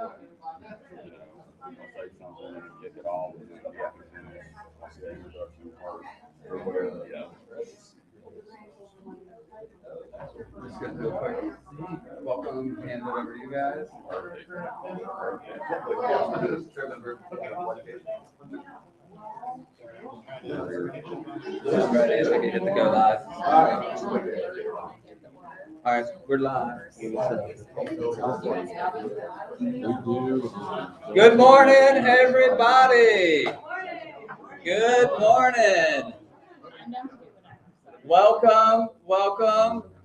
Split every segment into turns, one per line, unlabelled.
I'll say something and kick it off, and then I'll say introduction part or whatever. Yeah.
Just gonna do a quick welcome, hand it over to you guys. Just ready, we can hit the go live. All right, we're live. Good morning, everybody. Good morning. Welcome,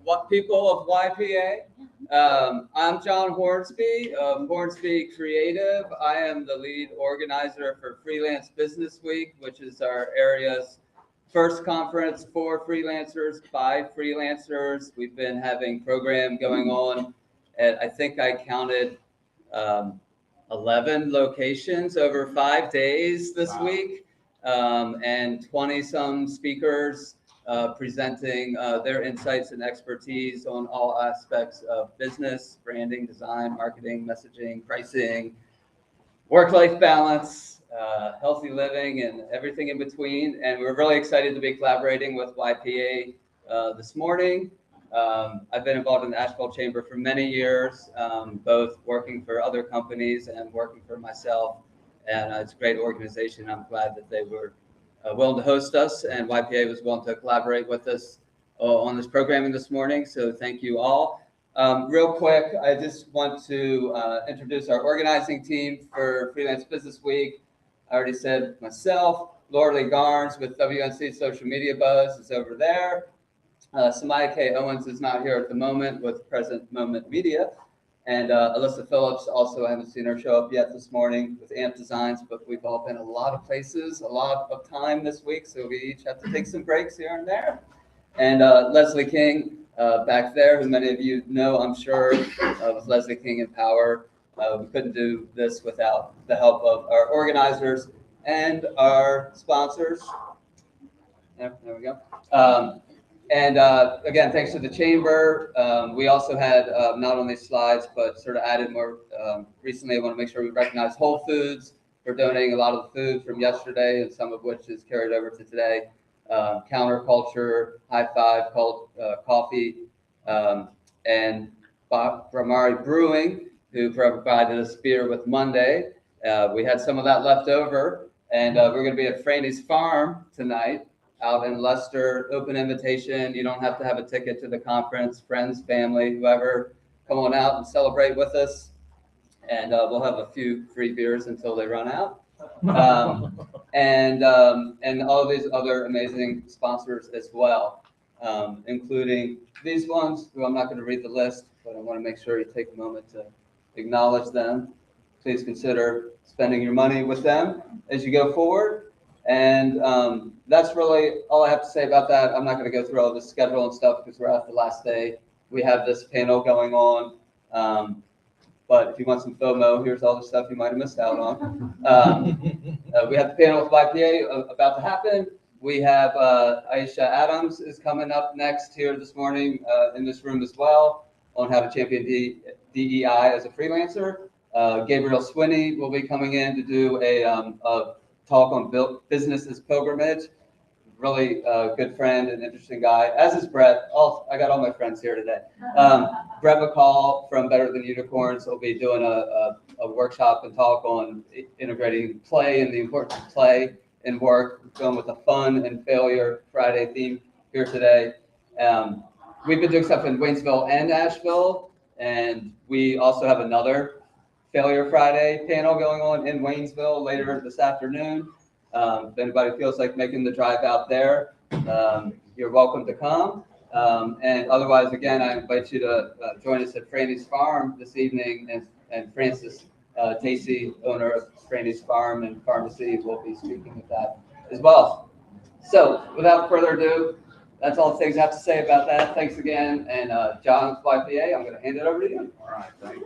what people of YPA. I'm John Hornsby of Hornsby Creative. I am the lead organizer for Freelance Business Week, which is our area's first conference for freelancers by freelancers. We've been having program going on at, I think I counted 11 locations over 5 days this week, and 20 some speakers presenting their insights and expertise on all aspects of business, branding, design, marketing, messaging, pricing, work-life balance, healthy living, and everything in between. And we're really excited to be collaborating with YPA this morning. I've been involved in the Asphalt Chamber for many years, both working for other companies and working for myself. And it's a great organization. I'm glad that they were willing to host us, and YPA was willing to collaborate with us on this programming this morning. So thank you all. Real quick, I just want to introduce our organizing team for Freelance Business Week. I already said myself. Laura Lee Garnes with WNC Social Media Buzz is over there. Samaya K. Owens is not here at the moment with Present Moment Media. And Alyssa Phillips, also I haven't seen her show up yet this morning with AMP Designs, but we've all been a lot of places, a lot of time this week, so we each have to take some breaks here and there. And Leslie King back there, who many of you know, I'm sure, with Leslie King and Power. We couldn't do this without the help of our organizers and our sponsors. Yeah, there we go. And again, thanks to the Chamber. We also had not only slides, but sort of added more recently. I want to make sure we recognize Whole Foods for donating a lot of the food from yesterday, and some of which is carried over to today. Counterculture, High Five, Coffee, and Bramari Brewing, who provided us beer with Monday. We had some of that left over, and we're going to be at Franny's Farm tonight, out in Leicester. Open invitation. You don't have to have a ticket to the conference. Friends, family, whoever, come on out and celebrate with us. And we'll have a few free beers until they run out. And all these other amazing sponsors as well, including these ones, who I'm not going to read the list, but I want to make sure you take a moment to acknowledge them. Please consider spending your money with them as you go forward. And that's really all I have to say about that. I'm not going to go through all the schedule and stuff because we're at the last day. We have this panel going on. But if you want some FOMO, here's all the stuff you might have missed out on. We have the panel with YPA about to happen. We have Aisha Adams is coming up next here this morning in this room as well on how to champion DEI as a freelancer. Gabriel Swinney will be coming in to do a talk on business as pilgrimage. Really good friend and interesting guy, as is Brett. I got all my friends here today. Brett McCall from Better Than Unicorns will be doing a workshop and talk on integrating play and the importance of play in work. We're going with a fun and failure Friday theme here today. We've been doing stuff in Waynesville and Asheville, and we also have another Failure Friday panel going on in Waynesville later this afternoon. If anybody feels like making the drive out there, you're welcome to come. And otherwise, again, I invite you to join us at Franny's Farm this evening, and Francis Tacey, owner of Franny's Farm and Pharmacy, will be speaking at that as well. So without further ado, that's all the things I have to say about that. Thanks again. And John, YPA, I'm going to hand it over to you.
All right, thank you.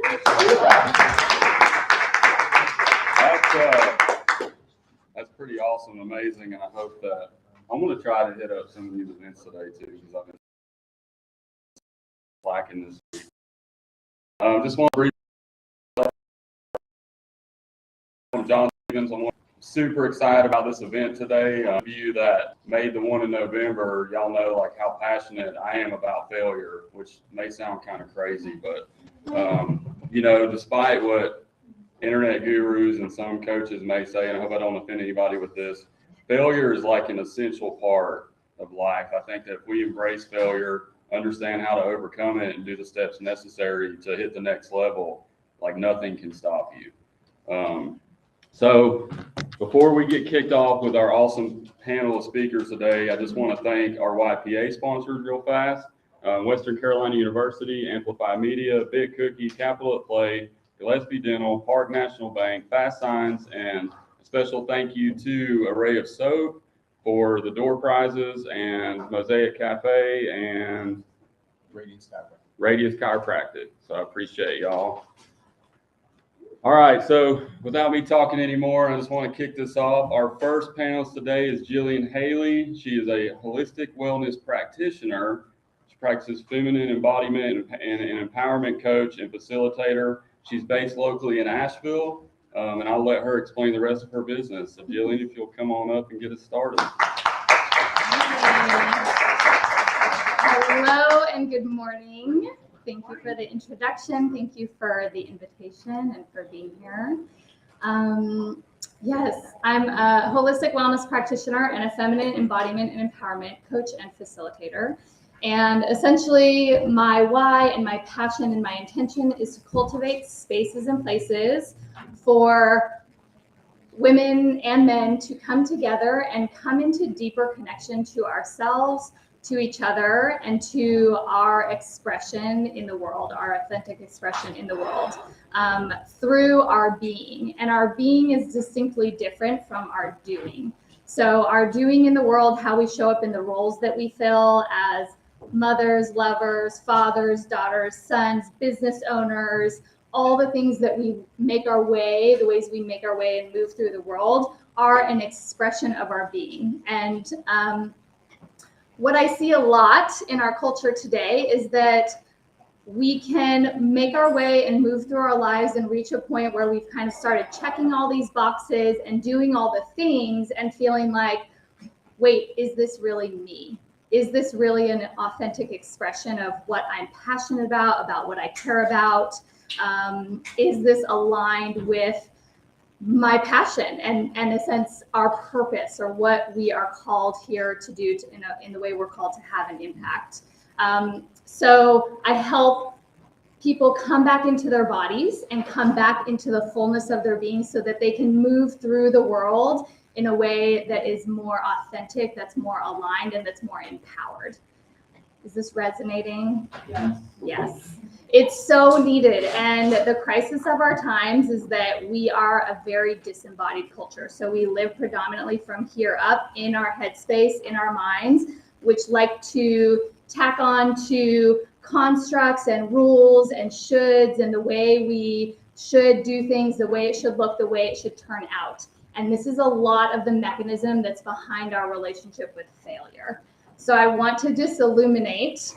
That's pretty awesome, amazing, and I hope that I'm going to try to hit up some of these events today too, because I've been slacking this week. Just want to briefly I'm John Stevens. I'm super excited about this event today. Of you that made the one in November, y'all know like how passionate I am about failure, which may sound kind of crazy, but you know, despite what internet gurus and some coaches may say, and I hope I don't offend anybody with this, failure is like an essential part of life. I think that if we embrace failure, understand how to overcome it, and do the steps necessary to hit the next level, like nothing can stop you. So before we get kicked off with our awesome panel of speakers today, I just want to thank our YPA sponsors real fast. Western Carolina University, Amplify Media, Big Cookie, Capital at Play, Gillespie Dental, Park National Bank, Fast Signs, and a special thank you to Array of Soap for the door prizes, and Mosaic Cafe, and Radius Chiropractic. So I appreciate y'all. All right, so without me talking anymore, I just want to kick this off. Our first panelist today is Gillian Hailey. She is a holistic wellness practitioner. She practices feminine embodiment and an empowerment coach and facilitator. She's based locally in Asheville, and I'll let her explain the rest of her business. So Gillian, if you'll come on up and get us started.
Hello and good morning. Thank you for the introduction. Thank you for the invitation and for being here. Yes, I'm a holistic wellness practitioner and a feminine embodiment and empowerment coach and facilitator. And essentially my why and my passion and my intention is to cultivate spaces and places for women and men to come together and come into deeper connection to ourselves, to each other, and to our expression in the world, our authentic expression in the world, through our being. And our being is distinctly different from our doing. So our doing in the world, how we show up in the roles that we fill as mothers, lovers, fathers, daughters, sons, business owners, all the things that we make our way, the ways we make our way and move through the world are an expression of our being. And what I see a lot in our culture today is that we can make our way and move through our lives and reach a point where we've kind of started checking all these boxes and doing all the things and feeling like, wait, is this really me? Is this really an authentic expression of what I'm passionate about what I care about? Is this aligned with my passion and in a sense our purpose, or what we are called here to do in the way we're called to have an impact? So I help people come back into their bodies and come back into the fullness of their being so that they can move through the world in a way that is more authentic, that's more aligned, and that's more empowered. Is this resonating?
Yes.
Yes. It's so needed. And the crisis of our times is that we are a very disembodied culture. So we live predominantly from here up in our headspace, in our minds, which like to tack on to constructs and rules and shoulds and the way we should do things, the way it should look, the way it should turn out. And this is a lot of the mechanism that's behind our relationship with failure. So I want to just illuminate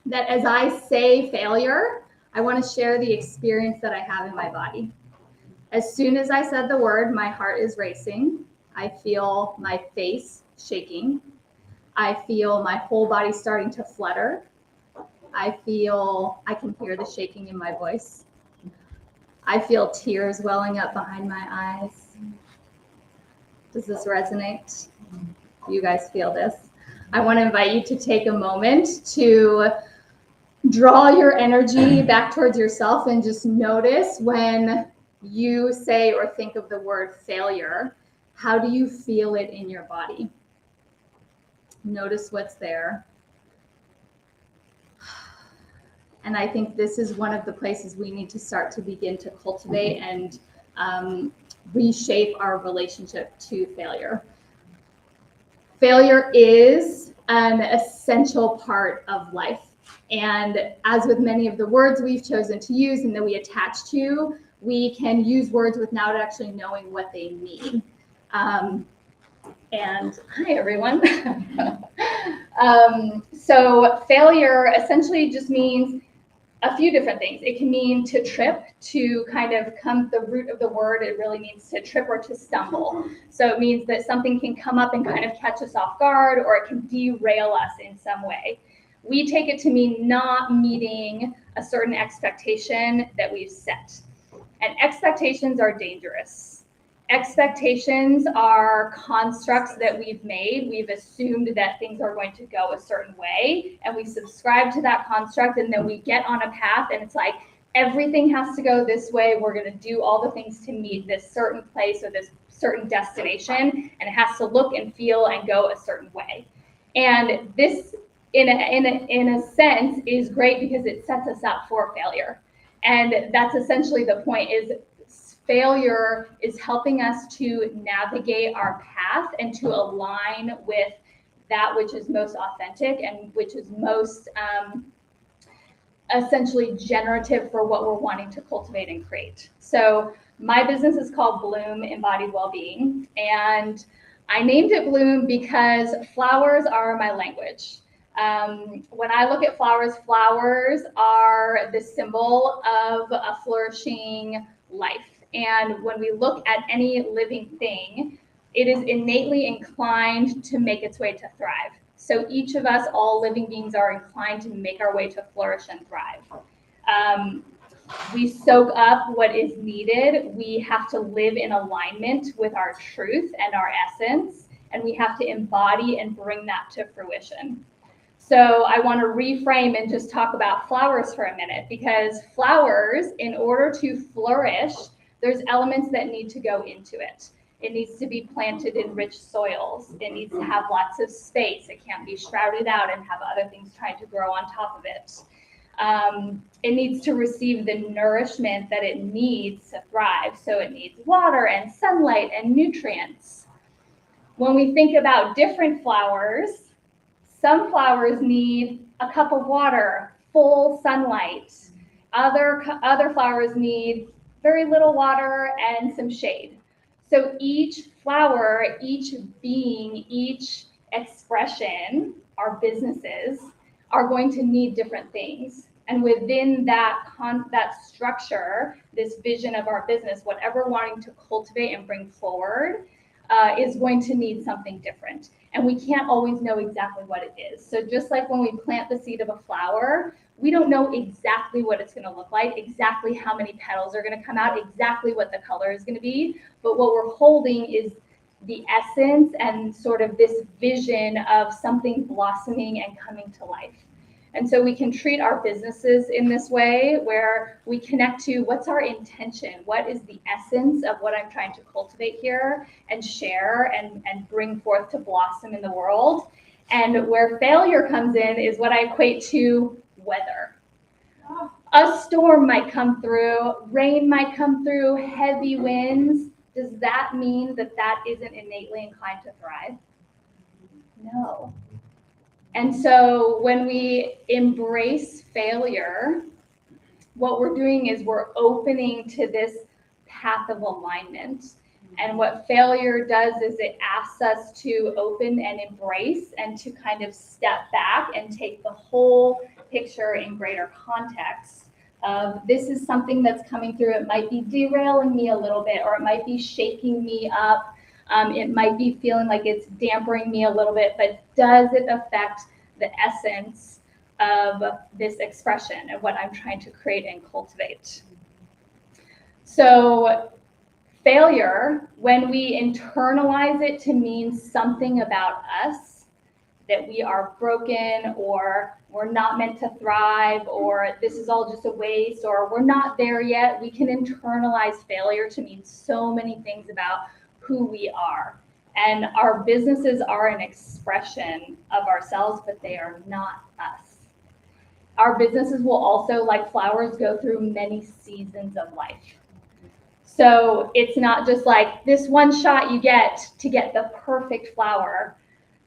that as I say failure, I want to share the experience that I have in my body. As soon as I said the word, my heart is racing. I feel my face shaking. I feel my whole body starting to flutter. I can hear the shaking in my voice. I feel tears welling up behind my eyes. Does this resonate? You guys feel this? I want to invite you to take a moment to draw your energy back towards yourself and just notice when you say or think of the word failure, how do you feel it in your body? Notice what's there. And I think this is one of the places we need to start to begin to cultivate and reshape our relationship to failure. Failure is an essential part of life. And as with many of the words we've chosen to use and that we attach to, we can use words without actually knowing what they mean. And hi, everyone. So failure essentially just means a few different things. It can mean to trip, to kind of come, the root of the word, it really means to trip or to stumble. So it means that something can come up and kind of catch us off guard, or it can derail us in some way. We take it to mean not meeting a certain expectation that we've set. And expectations are dangerous. Expectations are constructs that we've made. We've assumed that things are going to go a certain way, and we subscribe to that construct, and then we get on a path, and it's like, everything has to go this way. We're going to do all the things to meet this certain place or this certain destination, and it has to look and feel and go a certain way. And this, in a sense, is great because it sets us up for failure. And that's essentially the point, is failure is helping us to navigate our path and to align with that which is most authentic and which is most essentially generative for what we're wanting to cultivate and create. So my business is called Bloom Embodied Wellbeing, and I named it Bloom because flowers are my language. When I look at flowers, flowers are the symbol of a flourishing life. And when we look at any living thing, it is innately inclined to make its way to thrive. So each of us, all living beings, are inclined to make our way to flourish and thrive. We soak up what is needed. We have to live in alignment with our truth and our essence, and we have to embody and bring that to fruition. So I want to reframe and just talk about flowers for a minute, because flowers, in order to flourish, there's elements that need to go into it. It needs to be planted in rich soils. It needs to have lots of space. It can't be shrouded out and have other things trying to grow on top of it. It needs to receive the nourishment that it needs to thrive. So it needs water and sunlight and nutrients. When we think about different flowers, some flowers need a cup of water, full sunlight. Other flowers need very little water and some shade. So each flower, each being, each expression, our businesses, are going to need different things. And within that structure, this vision of our business, whatever we're wanting to cultivate and bring forward, is going to need something different. And we can't always know exactly what it is. So just like when we plant the seed of a flower, we don't know exactly what it's going to look like, exactly how many petals are going to come out, exactly what the color is going to be. But what we're holding is the essence and sort of this vision of something blossoming and coming to life. And so we can treat our businesses in this way, where we connect to what's our intention, what is the essence of what I'm trying to cultivate here and share and bring forth to blossom in the world. And where failure comes in is what I equate to weather. A storm might come through, rain might come through, heavy winds. Does that mean that that isn't innately inclined to thrive? No. And so when we embrace failure, what we're doing is we're opening to this path of alignment. And what failure does is it asks us to open and embrace and to kind of step back and take the whole picture in greater context of this is something that's coming through. It might be derailing me a little bit, or it might be shaking me up. It might be feeling like it's dampering me a little bit, but does it affect the essence of this expression and what I'm trying to create and cultivate? So failure, when we internalize it to mean something about us, that we are broken, or we're not meant to thrive, or this is all just a waste, or we're not there yet, we can internalize failure to mean so many things about who we are. And our businesses are an expression of ourselves, but they are not us. Our businesses will also, like flowers, go through many seasons of life. So it's not just like this one shot you get to get the perfect flower.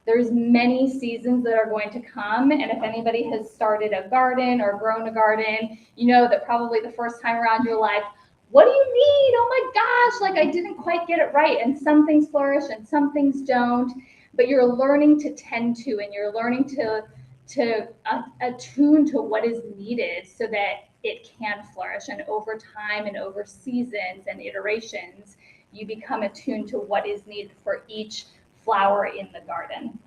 There's many seasons that are going to come. And if anybody has started a garden or grown a garden, you know that probably the first time around you're like, what do you need? Oh my gosh, like I didn't quite get it right. And some things flourish and some things don't. But you're learning to tend to, and you're learning to attune to what is needed so that it can flourish. And over time and over seasons and iterations, you become attuned to what is needed for each flower in the garden.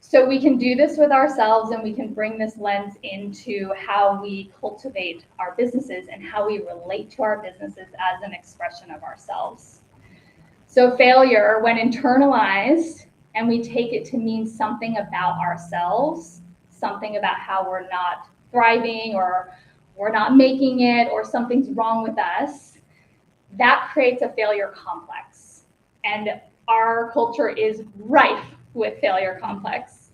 So we can do this with ourselves, and we can bring this lens into how we cultivate our businesses and how we relate to our businesses as an expression of ourselves. So failure, when internalized, and we take it to mean something about ourselves, something about how we're not thriving or we're not making it or something's wrong with us, that creates a failure complex. And our culture is rife with failure complex.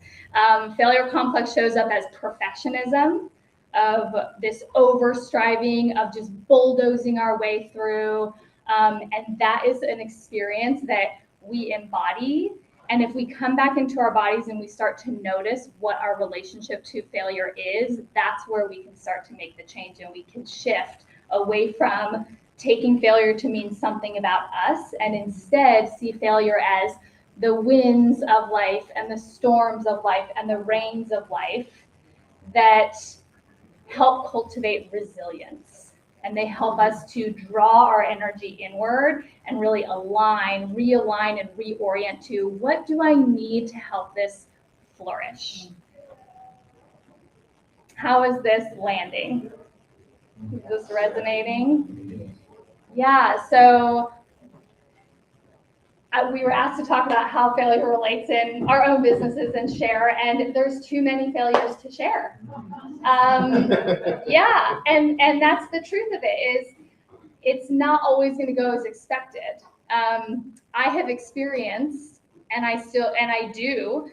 Failure complex shows up as perfectionism, of this over-striving, of just bulldozing our way through. And that is an experience that we embody. And if we come back into our bodies and we start to notice what our relationship to failure is, that's where we can start to make the change, and we can shift away from taking failure to mean something about us and instead see failure as the winds of life and the storms of life and the rains of life that help cultivate resilience. And they help us to draw our energy inward and really align, realign, and reorient to what do I need to help this flourish? How is this landing? Is this resonating? Yeah, so we were asked to talk about how failure relates in our own businesses and share, and there's too many failures to share. Yeah, and that's the truth of it, is it's not always going to go as expected. I have experienced, and I do,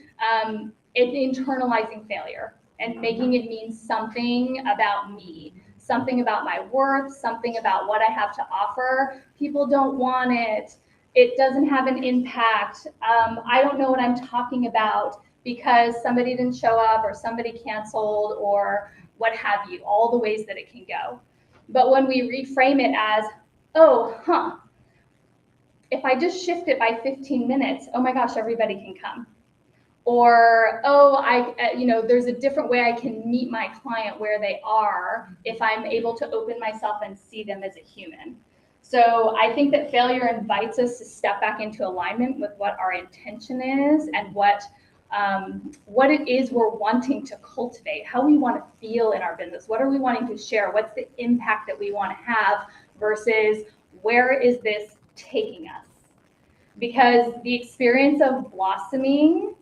internalizing failure and making it mean something about me, something about my worth, something about what I have to offer. People don't want it. It doesn't have an impact. I don't know what I'm talking about because somebody didn't show up or somebody canceled or what have you, all the ways that it can go. But when we reframe it as, if I just shift it by 15 minutes, oh my gosh, everybody can come. Or, there's a different way I can meet my client where they are if I'm able to open myself and see them as a human. So I think that failure invites us to step back into alignment with what our intention is and what it is we're wanting to cultivate, how we want to feel in our business, what are we wanting to share, what's the impact that we want to have versus where is this taking us? Because the experience of blossoming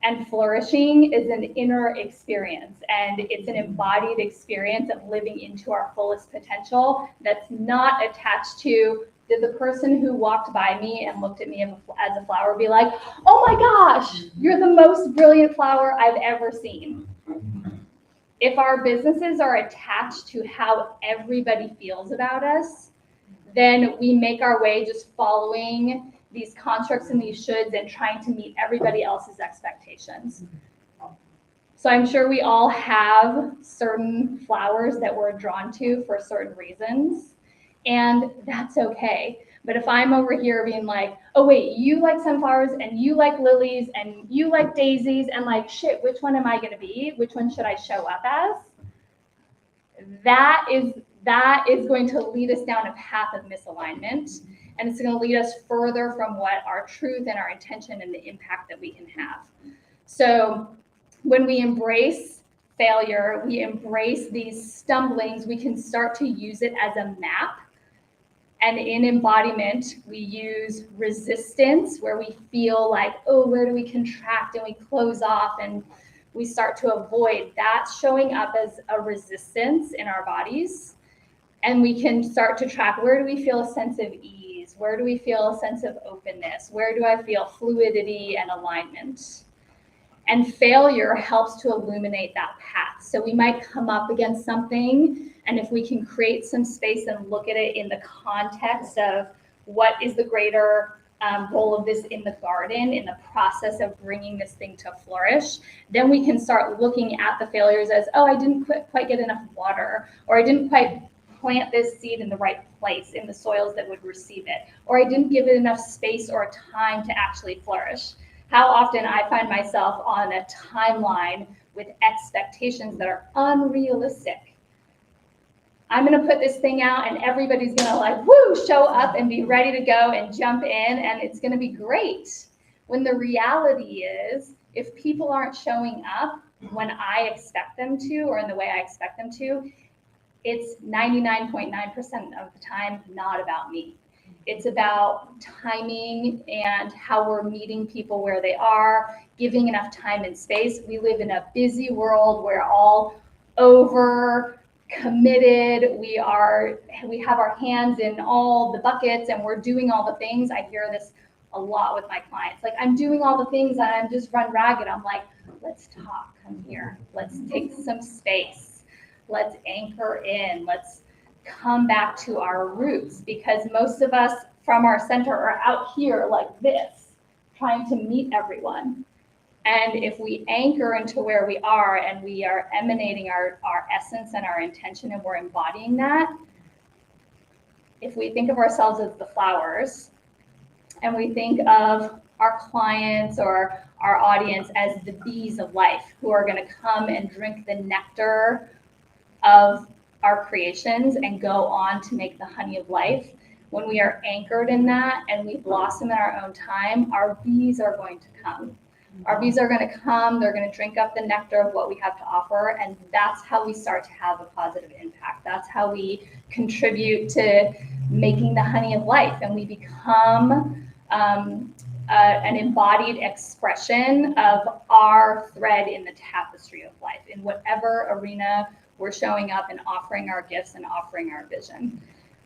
and flourishing is an inner experience, and it's an embodied experience of living into our fullest potential that's not attached to, did the person who walked by me and looked at me as a flower be like, oh my gosh, you're the most brilliant flower I've ever seen. If our businesses are attached to how everybody feels about us, then we make our way just following these constructs and these shoulds and trying to meet everybody else's expectations. So I'm sure we all have certain flowers that we're drawn to for certain reasons, and that's okay. But if I'm over here being like, oh wait, you like sunflowers and you like lilies and you like daisies, and like, shit, which one am I gonna be? Which one should I show up as? That is going to lead us down a path of misalignment. And it's going to lead us further from what our truth and our intention and the impact that we can have. So when we embrace failure, we embrace these stumblings, we can start to use it as a map. And in embodiment, we use resistance, where we feel like, oh, where do we contract and we close off and we start to avoid. That's showing up as a resistance in our bodies. And we can start to track, where do we feel a sense of ease? Where do we feel a sense of openness? Where do I feel fluidity and alignment? And failure helps to illuminate that path. So we might come up against something, and if we can create some space and look at it in the context of what is the greater role of this in the garden, in the process of bringing this thing to flourish, then we can start looking at the failures as, oh, I didn't quite get enough water, or I didn't quite plant this seed in the right place in the soils that would receive it, or I didn't give it enough space or time to actually flourish. how often I find myself on a timeline with expectations that are unrealistic. I'm going to put this thing out and everybody's going to like, woo, show up and be ready to go and jump in, and it's going to be great. When the reality is, if people aren't showing up when I expect them to or in the way I expect them to, it's 99.9% of the time not about me. It's about timing and how we're meeting people where they are, giving enough time and space. We live in a busy world. We're all over committed. We have our hands in all the buckets and we're doing all the things. I hear this a lot with my clients. Like, I'm doing all the things and I'm just run ragged. I'm like, let's talk, come here. Let's take some space. Let's anchor in. Let's come back to our roots, because most of us from our center are out here like this, trying to meet everyone. And if we anchor into where we are and we are emanating our essence and our intention and we're embodying that, if we think of ourselves as the flowers and we think of our clients or our audience as the bees of life who are going to come and drink the nectar of our creations and go on to make the honey of life, when we are anchored in that and we blossom in our own time, our bees are going to come. Our bees are going to come, they're going to drink up the nectar of what we have to offer, and that's how we start to have a positive impact. That's how we contribute to making the honey of life, and we become an embodied expression of our thread in the tapestry of life, in whatever arena we're showing up and offering our gifts and offering our vision.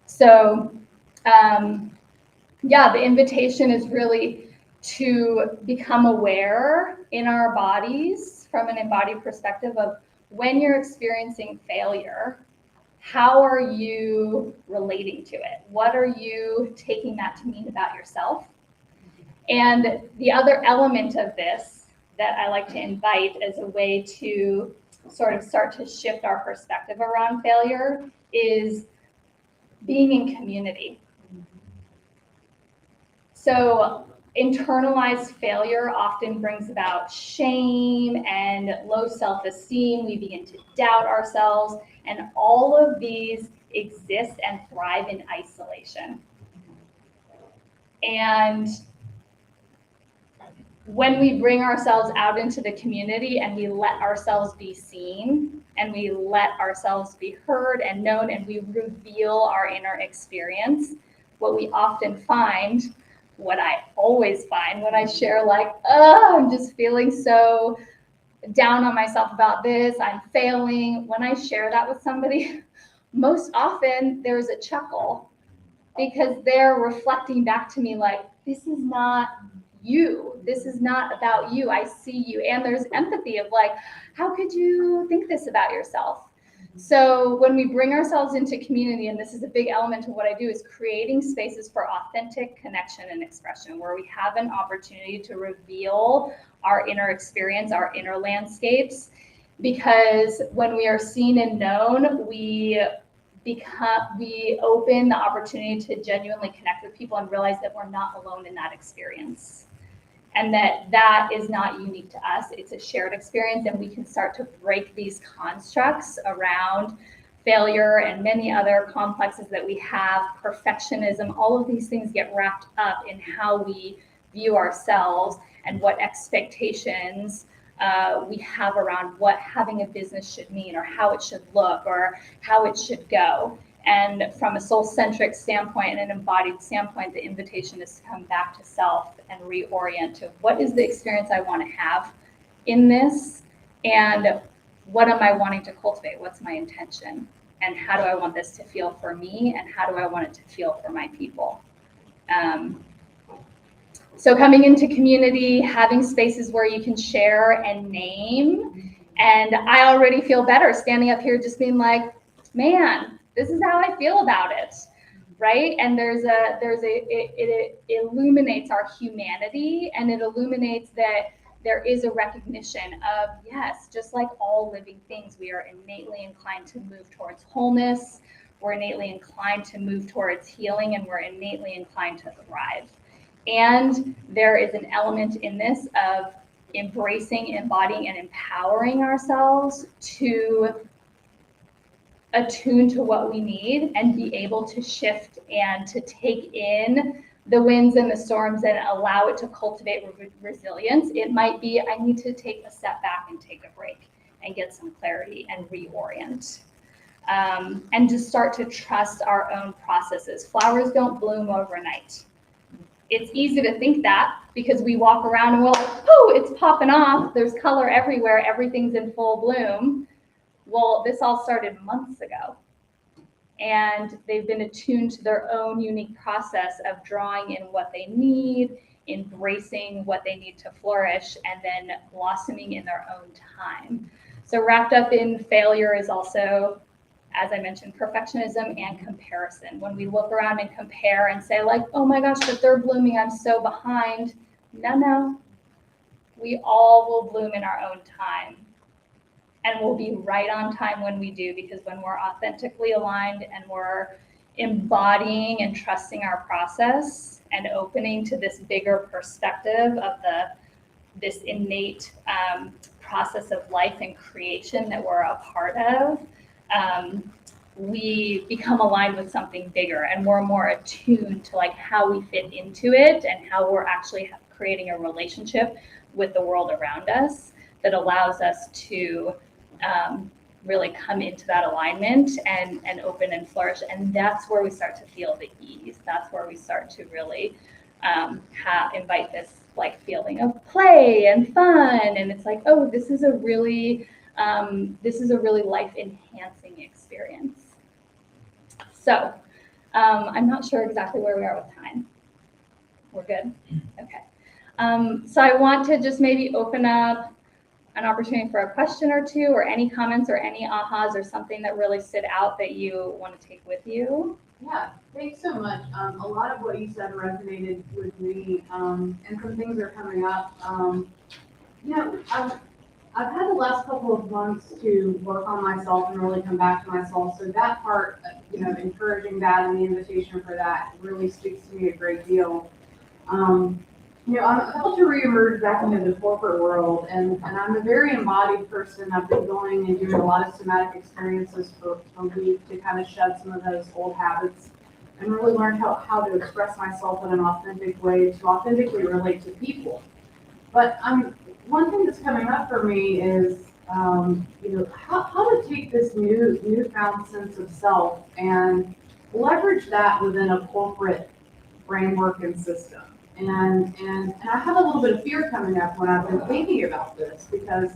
So, the invitation is really to become aware in our bodies from an embodied perspective of when you're experiencing failure, how are you relating to it? What are you taking that to mean about yourself? And the other element of this that I like to invite as a way to sort of start to shift our perspective around failure is being in community. So internalized failure often brings about shame and low self-esteem. We begin to doubt ourselves, and all of these exist and thrive in isolation. And when we bring ourselves out into the community and we let ourselves be seen and we let ourselves be heard and known and we reveal our inner experience, what we often find, what I always find when I share like, I'm just feeling so down on myself about this, I'm failing. When I share that with somebody, most often there's a chuckle because they're reflecting back to me like, this is not you. This is not about you. I see you. And there's empathy of like, how could you think this about yourself? So when we bring ourselves into community, and this is a big element of what I do, is creating spaces for authentic connection and expression, where we have an opportunity to reveal our inner experience, our inner landscapes, because when we are seen and known, we open the opportunity to genuinely connect with people and realize that we're not alone in that experience. And that is not unique to us. It's a shared experience, and we can start to break these constructs around failure and many other complexes that we have, perfectionism. All of these things get wrapped up in how we view ourselves and what expectations we have around what having a business should mean, or how it should look, or how it should go. And from a soul-centric standpoint and an embodied standpoint, the invitation is to come back to self and reorient to what is the experience I want to have in this, and what am I wanting to cultivate? What's my intention? And how do I want this to feel for me? And how do I want it to feel for my people? So coming into community, having spaces where you can share and name. And I already feel better standing up here just being like, man, this is how I feel about it, right? And it illuminates our humanity, and it illuminates that there is a recognition of, yes, just like all living things, we are innately inclined to move towards wholeness, we're innately inclined to move towards healing, and we're innately inclined to thrive. And there is an element in this of embracing, embodying, and empowering ourselves to attune to what we need and be able to shift and to take in the winds and the storms and allow it to cultivate resilience. It might be, I need to take a step back and take a break and get some clarity and reorient. And just start to trust our own processes. Flowers don't bloom overnight. It's easy to think that because we walk around and we're like, oh, it's popping off. There's color everywhere. Everything's in full bloom. Well, this all started months ago. And they've been attuned to their own unique process of drawing in what they need, embracing what they need to flourish, and then blossoming in their own time. So wrapped up in failure is also, as I mentioned, perfectionism and comparison. When we look around and compare and say like, oh my gosh, but they're blooming, I'm so behind. No. We all will bloom in our own time. And we'll be right on time when we do, because when we're authentically aligned and we're embodying and trusting our process and opening to this bigger perspective of this innate process of life and creation that we're a part of, we become aligned with something bigger and we're more attuned to like how we fit into it and how we're actually creating a relationship with the world around us that allows us to really come into that alignment and open and flourish. And that's where we start to feel the ease. That's where we start to really invite this like feeling of play and fun. And it's like, oh, this is a really life enhancing experience. So I'm not sure exactly where we are with time. We're good? Okay. So I want to just maybe open up an opportunity for a question or two, or any comments or any ahas or something that really stood out that you want to take with you.
Yeah, thanks so much. A lot of what you said resonated with me, and some things are coming up. I've had the last couple of months to work on myself and really come back to myself. So that part, encouraging that and the invitation for that really speaks to me a great deal. I'm about to reemerge back into the corporate world, and I'm a very embodied person. I've been going and doing a lot of somatic experiences for a week to kind of shed some of those old habits and really learn how to express myself in an authentic way to authentically relate to people. But one thing that's coming up for me is, how to take this newfound sense of self and leverage that within a corporate framework and system. And I have a little bit of fear coming up when I've been thinking about this because,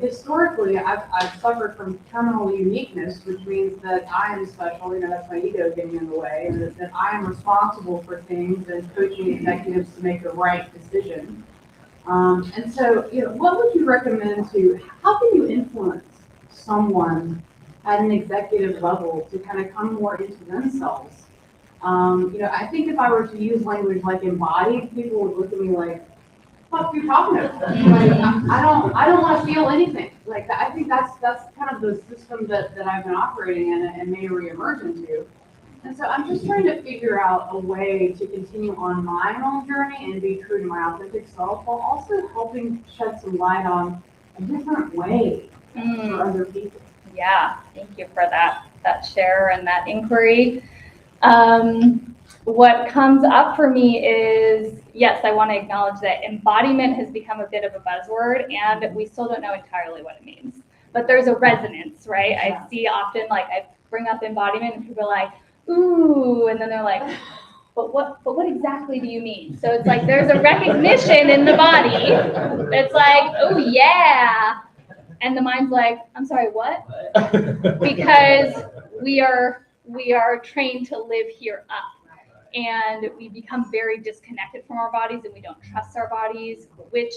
historically I've suffered from terminal uniqueness, which means that I am special, that's my ego getting in the way, and that I am responsible for things and coaching executives to make the right decision. And so, what would you recommend how can you influence someone at an executive level to kind of come more into themselves? I think if I were to use language like embodied, people would look at me like, "What are you talking about?" Like, I don't want to feel anything. Like I think that's kind of the system that I've been operating in and may reemerge into. And so I'm just trying to figure out a way to continue on my own journey and be true to my authentic self, while also helping shed some light on a different way for other people.
Yeah, thank you for that share and that inquiry. What comes up for me is, yes, I want to acknowledge that embodiment has become a bit of a buzzword and we still don't know entirely what it means, but there's a resonance, right? Yeah. I see often, like I bring up embodiment and people are like, ooh, and then they're like, but what exactly do you mean? So it's like, there's a recognition in the body. It's like, oh yeah. And the mind's like, I'm sorry, what? Because we are trained to live here up. And we become very disconnected from our bodies and we don't trust our bodies, which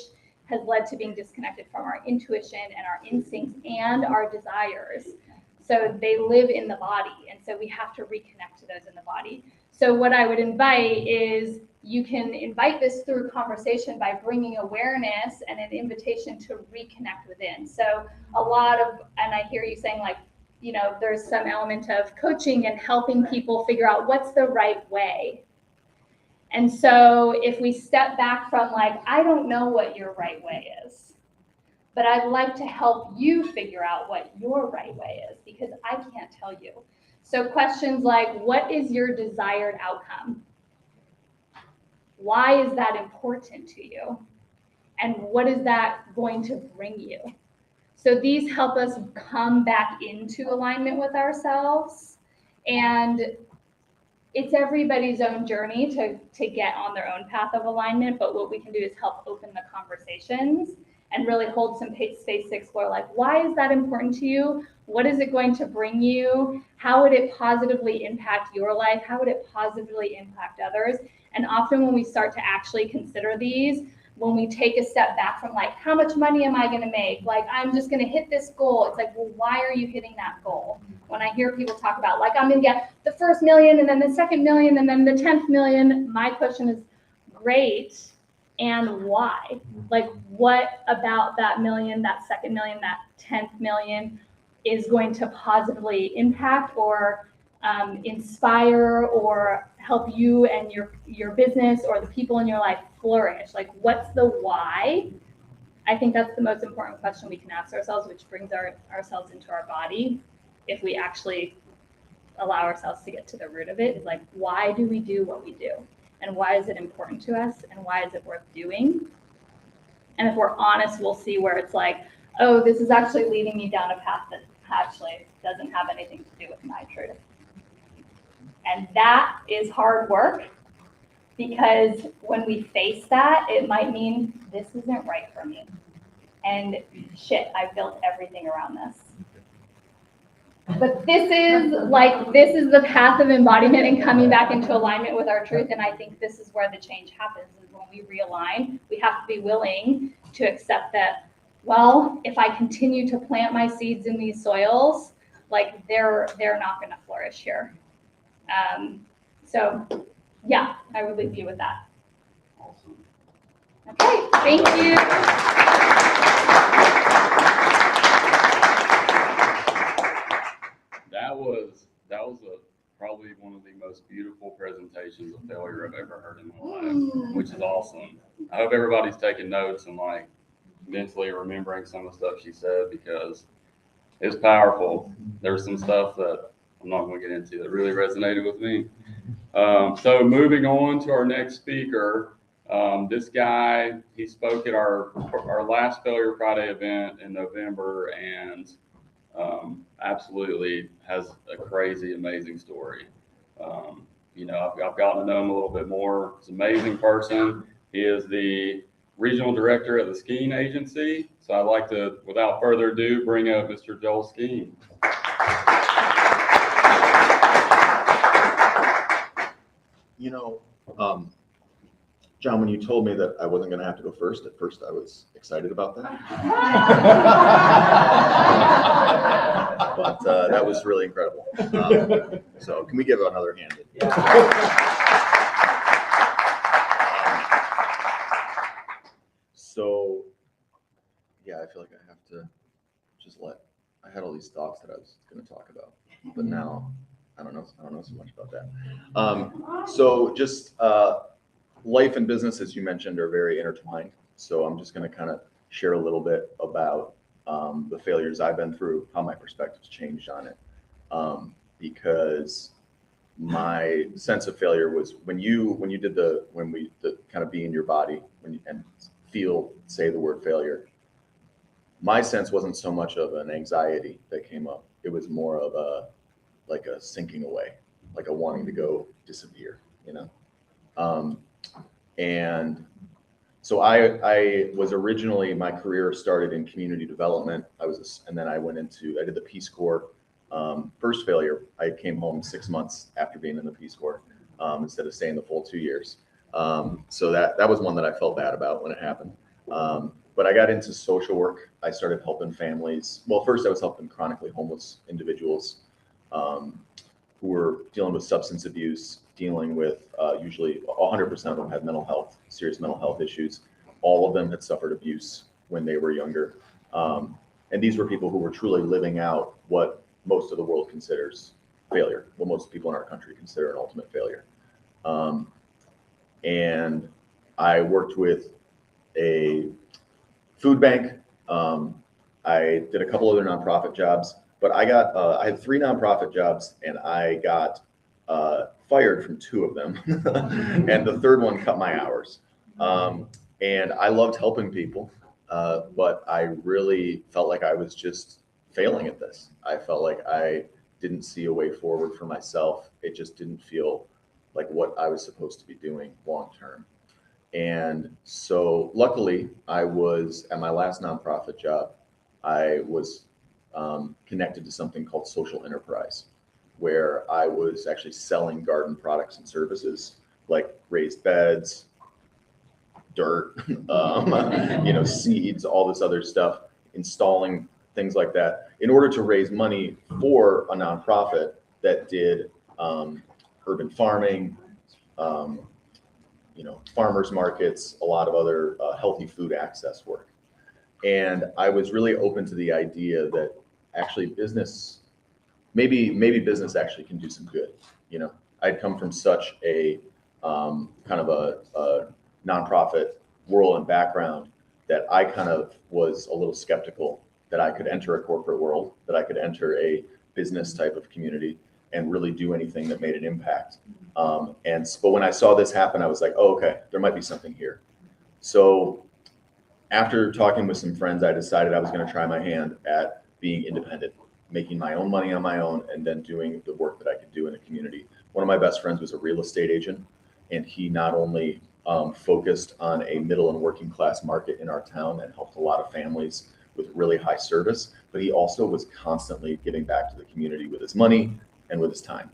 has led to being disconnected from our intuition and our instincts and our desires. So they live in the body. And so we have to reconnect to those in the body. So what I would invite is you can invite this through conversation by bringing awareness and an invitation to reconnect within. So and I hear you saying like, there's some element of coaching and helping people figure out what's the right way. And so if we step back from like, I don't know what your right way is, but I'd like to help you figure out what your right way is because I can't tell you. So questions like, what is your desired outcome? Why is that important to you? And what is that going to bring you? So these help us come back into alignment with ourselves. And it's everybody's own journey to get on their own path of alignment. But what we can do is help open the conversations and really hold some space to explore, like, why is that important to you? What is it going to bring you? How would it positively impact your life? How would it positively impact others? And often when we start to actually consider these, when we take a step back from like, how much money am I going to make? Like, I'm just going to hit this goal. It's like, well, why are you hitting that goal? When I hear people talk about like, I'm going to get the first million and then the second million and then the 10th million, my question is, great. And why? Like, what about that million, that second million, that 10th million is going to positively impact or inspire or help you and your business or the people in your life flourish? Like, what's the why? I think that's the most important question we can ask ourselves, which brings ourselves into our body. If we actually allow ourselves to get to the root of it, is like, why do we do what we do? And why is it important to us? And why is it worth doing? And if we're honest, we'll see where it's like, oh, this is actually leading me down a path that actually doesn't have anything to do with my truth. And that is hard work, because when we face that, it might mean this isn't right for me. And shit, I've built everything around this. But this is the path of embodiment and coming back into alignment with our truth. And I think this is where the change happens, is when we realign. We have to be willing to accept that, well, if I continue to plant my seeds in these soils, like they're not going to flourish here. So yeah, I would leave you with that.
Awesome.
Okay, thank you.
That was probably one of the most beautiful presentations of failure I've ever heard in my life, which is awesome. I hope everybody's taking notes and like mentally remembering some of the stuff she said, because it's powerful. There's some stuff that I'm not going to get into that really resonated with me. So moving on to our next speaker, this guy, he spoke at our last Failure Friday event in November, and absolutely has a crazy, amazing story. I've gotten to know him a little bit more. He's an amazing person. He is the regional director at the Skene agency. So I'd like to, without further ado, bring up Mr. Joel Skene.
John, when you told me that I wasn't going to have to go first, at first I was excited about that. But that was really incredible. So can we give another hand? So, yeah, I feel like I have to just I had all these thoughts that I was going to talk about, but now I don't know so much about that. So just life and business, as you mentioned, are very intertwined. So I'm just going to kind of share a little bit about the failures I've been through, how my perspective's changed on it. Because my sense of failure was when we did the kind of be in your body and say the word failure. My sense wasn't so much of an anxiety that came up. It was more of a sinking away, like a wanting to go disappear, and so I was originally, my career started in community development. And then I did the Peace Corps. First failure, I came home 6 months after being in the Peace Corps instead of staying the full 2 years. So that was one that I felt bad about when it happened. But I got into social work. I started helping families. Well, first I was helping chronically homeless individuals who were dealing with substance abuse, dealing with usually 100% of them had serious mental health issues. All of them had suffered abuse when they were younger. And these were people who were truly living out what most of the world considers failure, what most people in our country consider an ultimate failure. And I worked with a food bank. I did a couple other nonprofit jobs, but I had 3 nonprofit jobs, and I got fired from 2 of them, and the 3rd one cut my hours. And I loved helping people, but I really felt like I was just failing at this. I felt like I didn't see a way forward for myself. It just didn't feel like what I was supposed to be doing long term. And so luckily, I was at my last nonprofit job, I was connected to something called social enterprise, where I was actually selling garden products and services like raised beds, dirt, seeds, all this other stuff, installing things like that in order to raise money for a nonprofit that did urban farming, farmers markets, a lot of other healthy food access work. And I was really open to the idea that actually business, maybe business actually can do some good. I'd come from such a kind of a nonprofit world and background that I kind of was a little skeptical that I could enter a corporate world, that I could enter a business type of community and really do anything that made an impact. But when I saw this happen, I was like, oh, okay, there might be something here. So after talking with some friends, I decided I was going to try my hand at being independent, making my own money on my own, and then doing the work that I could do in the community. One of my best friends was a real estate agent, and he not only focused on a middle and working class market in our town and helped a lot of families with really high service, but he also was constantly giving back to the community with his money and with his time.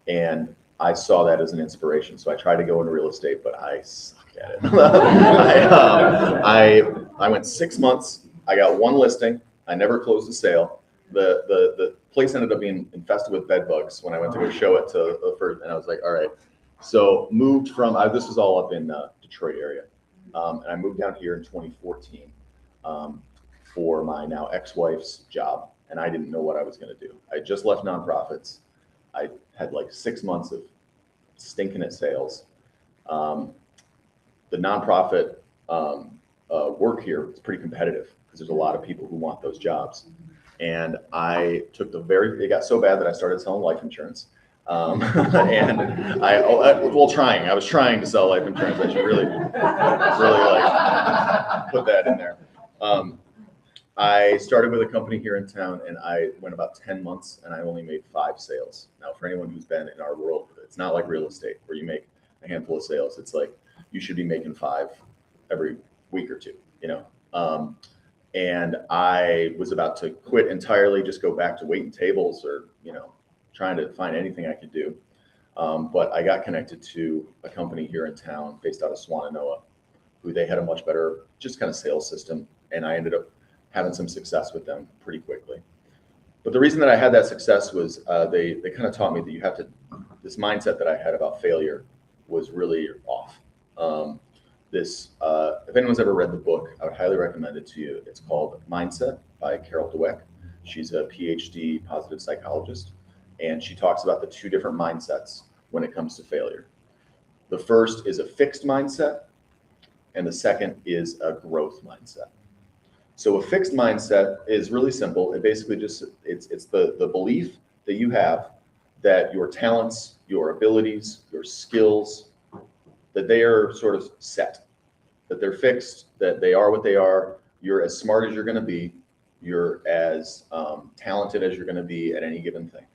And I saw that as an inspiration. So I tried to go into real estate, but I suck at it. I went 6 months. I got 1 listing. I never closed the sale. The place ended up being infested with bed bugs when I went to go show it to the first, and I was like, all right. So moved from, this was all up in Detroit area. And I moved down here in 2014 for my now ex-wife's job. And I didn't know what I was going to do. I just left nonprofits. I had like 6 months of stinking at sales. The nonprofit work here is pretty competitive because there's a lot of people who want those jobs. And I took it got so bad that I started selling life insurance. And I was trying to sell life insurance. I should really like put that in there. I started with a company here in town, and I went about 10 months, and I only made 5 sales. Now, for anyone who's been in our world, it's not like real estate where you make a handful of sales. It's like you should be making 5 every week or 2, and I was about to quit entirely, just go back to waiting tables or, trying to find anything I could do. But I got connected to a company here in town based out of Swananoa, who they had a much better just kind of sales system. And I ended up having some success with them pretty quickly. But the reason that I had that success was they kind of taught me that this mindset that I had about failure was really off. If anyone's ever read the book, I would highly recommend it to you. It's called Mindset by Carol Dweck. She's a PhD positive psychologist, and she talks about the 2 different mindsets when it comes to failure. The first is a fixed mindset, and the second is a growth mindset. So a fixed mindset is really simple. It basically it's the belief that you have that your talents, your abilities, your skills, that they are sort of set, that they're fixed, that they are what they are. You're as smart as you're going to be. You're as talented as you're going to be at any given thing.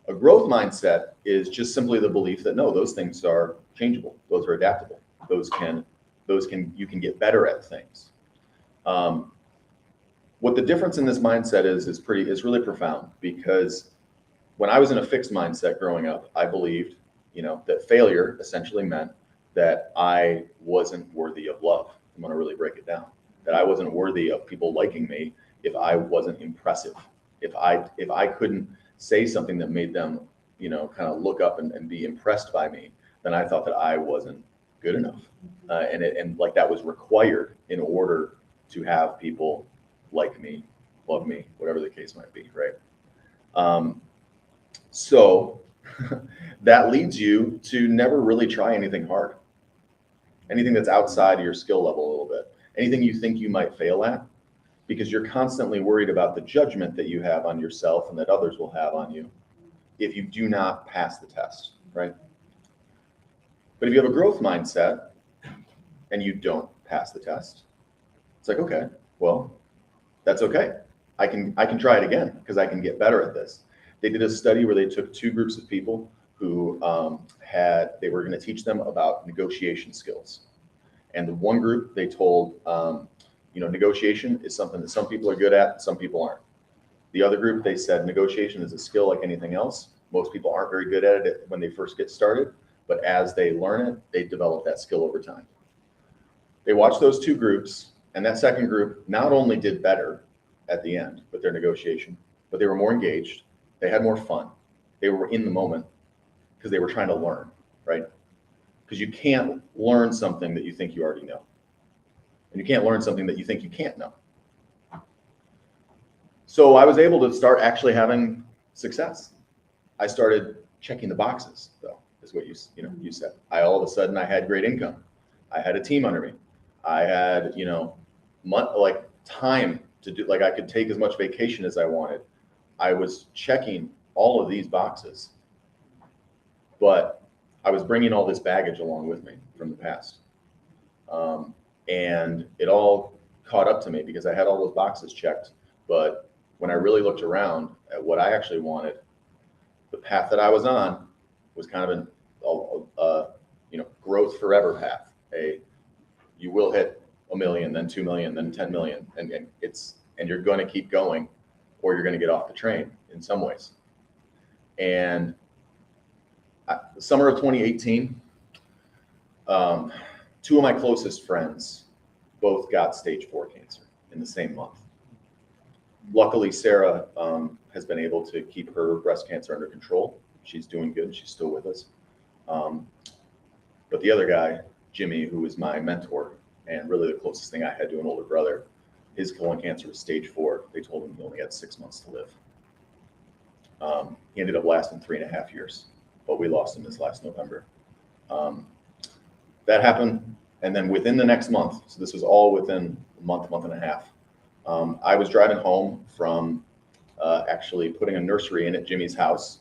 A growth mindset is just simply the belief that no, those things are changeable. Those are adaptable. You can get better at things. What the difference in this mindset is really profound, because when I was in a fixed mindset growing up, I believed, that failure essentially meant that I wasn't worthy of love. I'm going to really break it down. That I wasn't worthy of people liking me if I wasn't impressive. If I couldn't say something that made them, kind of look up and be impressed by me, then I thought that I wasn't good enough. And like that was required in order to have people like me, love me, whatever the case might be, right? So that leads you to never really try anything hard. Anything that's outside of your skill level a little bit. Anything you think you might fail at, because you're constantly worried about the judgment that you have on yourself and that others will have on you if you do not pass the test, right? But if you have a growth mindset and you don't pass the test, it's like, okay, well, that's okay. I can try it again because I can get better at this. They did a study where they took two groups of people who they were going to teach them about negotiation skills. And the one group, they told, negotiation is something that some people are good at, some people aren't. The other group, they said negotiation is a skill like anything else. Most people aren't very good at it when they first get started, but as they learn it, they develop that skill over time. They watched those two groups, and that second group not only did better at the end with their negotiation, but they were more engaged, they had more fun, they were in the moment because they were trying to learn, right? Because you can't learn something that you think you already know. And you can't learn something that you think you can't know. So I was able to start actually having success. I started checking the boxes, though, is what you said. All of a sudden I had great income. I had a team under me. I had, time to do, I could take as much vacation as I wanted. I was checking all of these boxes, but I was bringing all this baggage along with me from the past. And it all caught up to me because I had all those boxes checked. But when I really looked around at what I actually wanted, the path that I was on was kind of a growth forever path. You will hit 1 million, then 2 million, then 10 million, and you're going to keep going, or you're going to get off the train in some ways. And the summer of 2018, two of my closest friends both got stage 4 cancer in the same month. Luckily, Sarah has been able to keep her breast cancer under control. She's doing good. She's still with us. But the other guy, Jimmy, who was my mentor and really the closest thing I had to an older brother, his colon cancer was stage 4. They told him he only had 6 months to live. He ended up lasting 3.5 years, but we lost him this last November. That happened, and then within the next month, so this was all within a month and a half, I was driving home from actually putting a nursery in at Jimmy's house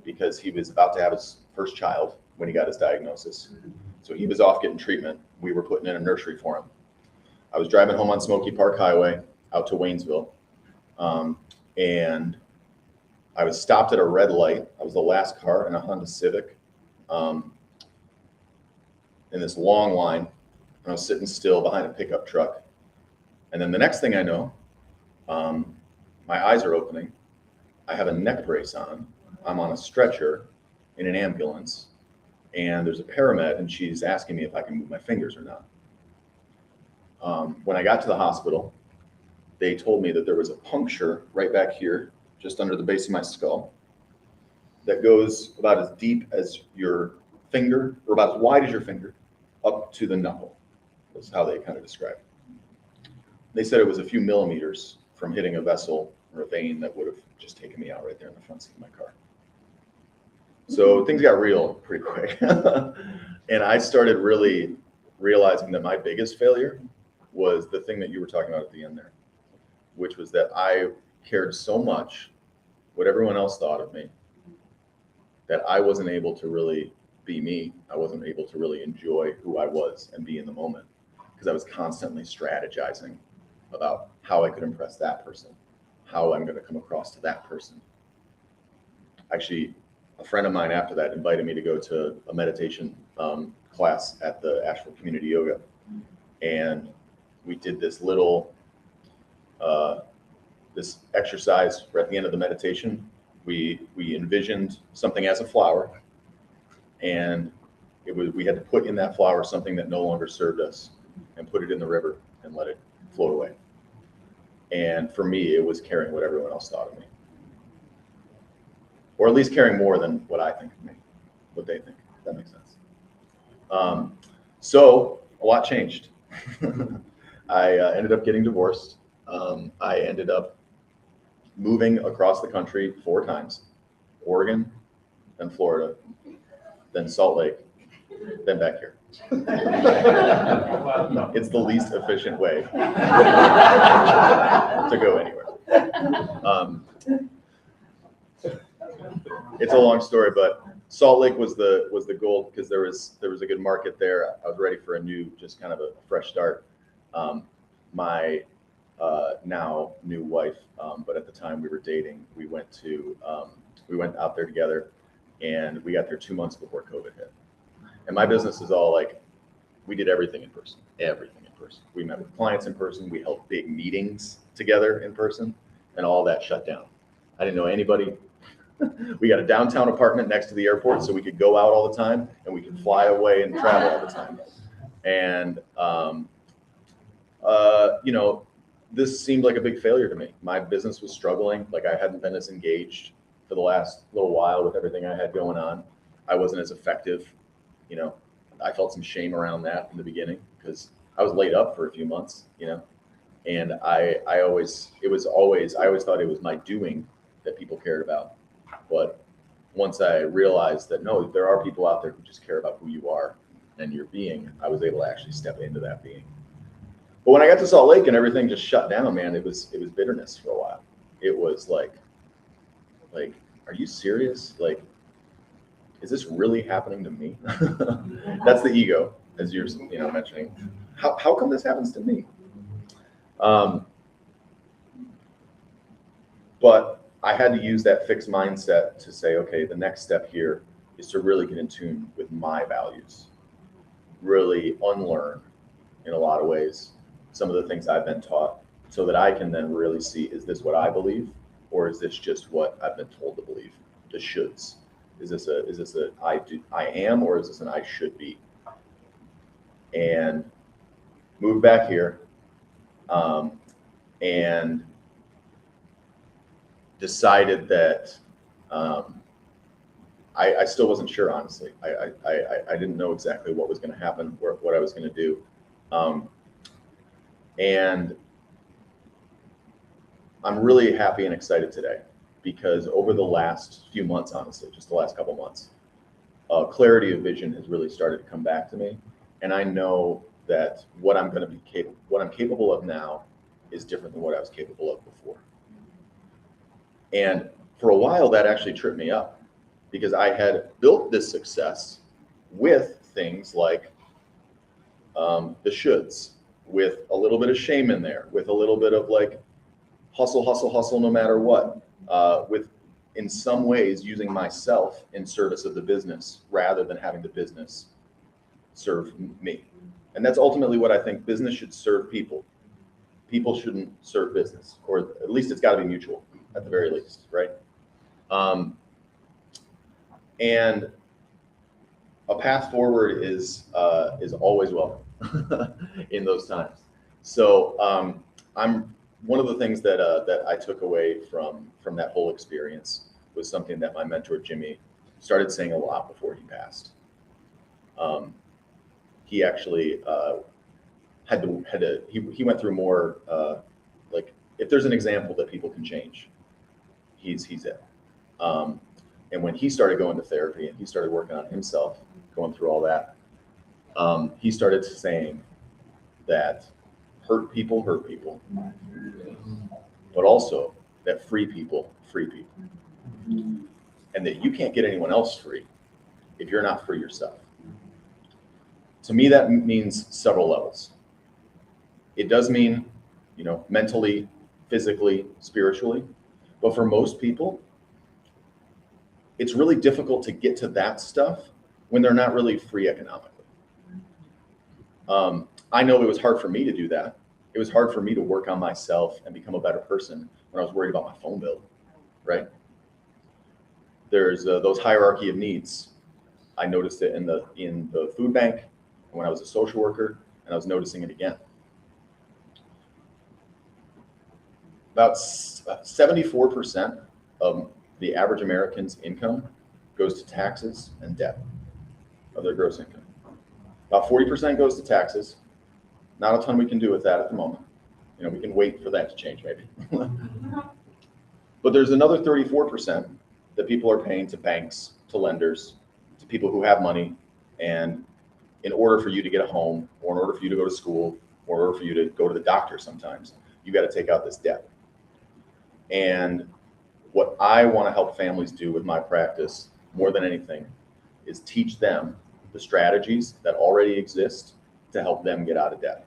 because he was about to have his first child when he got his diagnosis. So he was off getting treatment. We were putting in a nursery for him. I was driving home on Smoky Park Highway out to Waynesville, and I was stopped at a red light. I was the last car in a Honda Civic in this long line, and I was sitting still behind a pickup truck. And then the next thing I know, my eyes are opening. I have a neck brace on. I'm on a stretcher in an ambulance, and there's a paramed, and she's asking me if I can move my fingers or not. When I got to the hospital, they told me that there was a puncture right back here, just under the base of my skull, that goes about as deep as your finger, or about as wide as your finger, up to the knuckle. That's how they kind of described it. They said it was a few millimeters from hitting a vessel or a vein that would have just taken me out right there in the front seat of my car. So things got real pretty quick. And I started really realizing that my biggest failure was the thing that you were talking about at the end there, which was that I cared so much what everyone else thought of me that I wasn't able to really be me. I wasn't able to really enjoy who I was and be in the moment because I was constantly strategizing about how I could impress that person, how I'm going to come across to that person. Actually, a friend of mine after that invited me to go to a meditation class at the Asheville Community Yoga. And we did this little, this exercise right at the end of the meditation. We envisioned something as a flower, and we had to put in that flower something that no longer served us and put it in the river and let it float away. And for me, it was caring what everyone else thought of me. Or at least caring more than what I think of me, what they think, if that makes sense. So a lot changed. I ended up getting divorced. I ended up moving across the country 4 times: Oregon, then Florida, then Salt Lake, then back here. No, it's the least efficient way to go anywhere. It's a long story, but Salt Lake was the goal because there was a good market there. I was ready for a new, just kind of a fresh start. My now new wife, but at the time we were dating, we went out there together, and we got there 2 months before COVID hit. And my business is all like, we did everything in person, everything in person. We met with clients in person. We held big meetings together in person, and all that shut down. I didn't know anybody. We got a downtown apartment next to the airport, so we could go out all the time, and we could fly away and travel all the time. And, you know, this seemed like a big failure to me. My business was struggling. Like, I hadn't been as engaged for the last little while with everything I had going on. I wasn't as effective. You know, I felt some shame around that in the beginning because I was laid up for a few months, you know, and I always thought it was my doing that people cared about. But once I realized that, no, there are people out there who just care about who you are and your being, I was able to actually step into that being. But when I got to Salt Lake and everything just shut down, man, it was bitterness for a while. It was like, are you serious? Like, is this really happening to me? That's the ego, as you're mentioning. How come this happens to me? But I had to use that fixed mindset to say, okay, the next step here is to really get in tune with my values, really unlearn in a lot of ways some of the things I've been taught, so that I can then really see, is this what I believe, or is this just what I've been told to believe? The shoulds. Is this a I am, or is this an I should be? And moved back here, and decided that I still wasn't sure, honestly. I didn't know exactly what was going to happen, or what I was going to do. And I'm really happy and excited today, because over the last few months, honestly, just the last couple months, clarity of vision has really started to come back to me. And I know that what I'm capable of now is different than what I was capable of before. And for a while, that actually tripped me up, because I had built this success with things like the shoulds, with a little bit of shame in there, with a little bit of like hustle, hustle, hustle, no matter what, with in some ways using myself in service of the business rather than having the business serve me. And that's ultimately what I think. Business should serve people. People shouldn't serve business, or at least it's got to be mutual at the very least, right? And a path forward is always welcome in those times. So I'm one of the things that I took away from that whole experience was something that my mentor Jimmy started saying a lot before he passed. He actually he went through more like, if there's an example that people can change, he's it. And when he started going to therapy and he started working on himself, going through all that, he started saying that hurt people, but also that free people, and that you can't get anyone else free if you're not free yourself. To me, that means several levels. It does mean, mentally, physically, spiritually, but for most people, it's really difficult to get to that stuff when they're not really free economically. I know it was hard for me to do that. It was hard for me to work on myself and become a better person when I was worried about my phone bill, right? There's those hierarchy of needs. I noticed it in the food bank when I was a social worker, and I was noticing it again. About 74% of the average American's income goes to taxes and debt of their gross income. About 40% goes to taxes. Not a ton we can do with that at the moment. We can wait for that to change maybe. But there's another 34% that people are paying to banks to lenders, to people who have money, and in order for you to get a home, or in order for you to go to school, or in order for you to go to the doctor sometimes, you got to take out this debt. And what I want to help families do with my practice more than anything is teach them the strategies that already exist to help them get out of debt.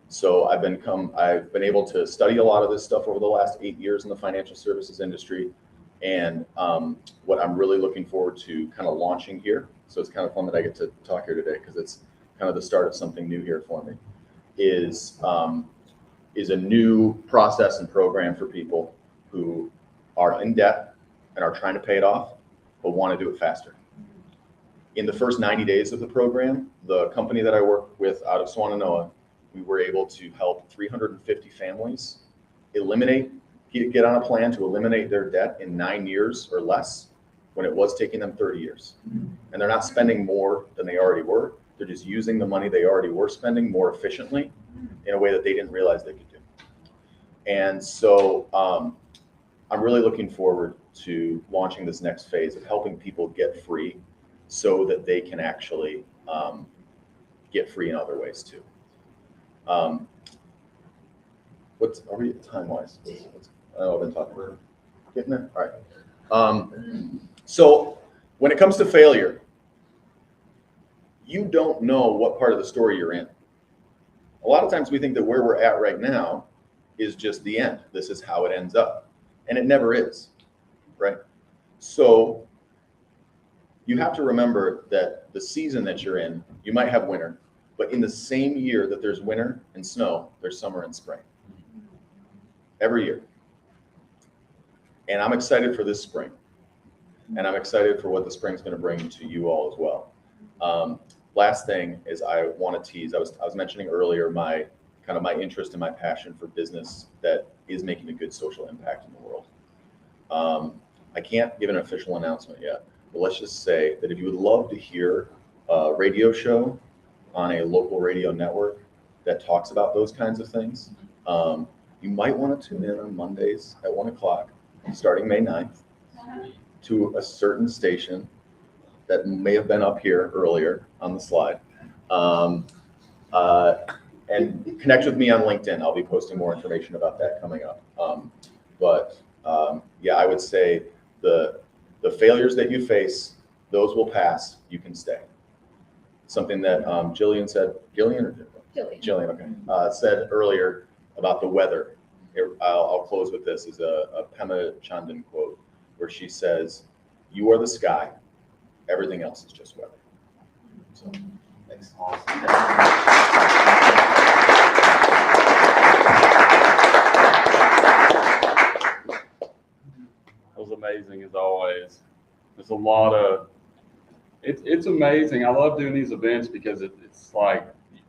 So I've been able to study a lot of this stuff over the last 8 years in the financial services industry. And what I'm really looking forward to kind of launching here, so it's kind of fun that I get to talk here today because it's kind of the start of something new here for me, is a new process and program for people who are in debt and are trying to pay it off, but want to do it faster. In the first 90 days of the program, the company that I work with out of Swannanoa, we were able to help 350 families get on a plan to eliminate their debt in 9 years or less, when it was taking them 30 years. And they're not spending more than they already were. They're just using the money they already were spending more efficiently in a way that they didn't realize they could do. And so I'm really looking forward to launching this next phase of helping people get free so that they can actually get free in other ways too. Are we time-wise? I've been talking. We're getting there? All right. So when it comes to failure, you don't know what part of the story you're in. A lot of times we think that where we're at right now is just the end. This is how it ends up. And it never is, right? So you have to remember that the season that you're in, you might have winter, but in the same year that there's winter and snow, there's summer and spring. Every year. And I'm excited for this spring. And I'm excited for what the spring's going to bring to you all as well. Last thing is I want to tease. I was mentioning earlier my interest and my passion for business that is making a good social impact in the world. I can't give an official announcement yet, but let's just say that if you would love to hear a radio show on a local radio network that talks about those kinds of things, you might want to tune in on Mondays at 1 o'clock, starting May 9th, to a certain station that may have been up here earlier on the slide. And connect with me on LinkedIn. I'll be posting more information about that coming up. Yeah, I would say the failures that you face, those will pass. You can stay. Something that Gillian said, Gillian, okay, said earlier about the weather. I'll close with this, is a Pema Chandan quote where she says, "You are the sky, everything else is just weather." So, thanks.
Awesome. That was amazing as always. There's a lot of, it's amazing. I love doing these events because it's like,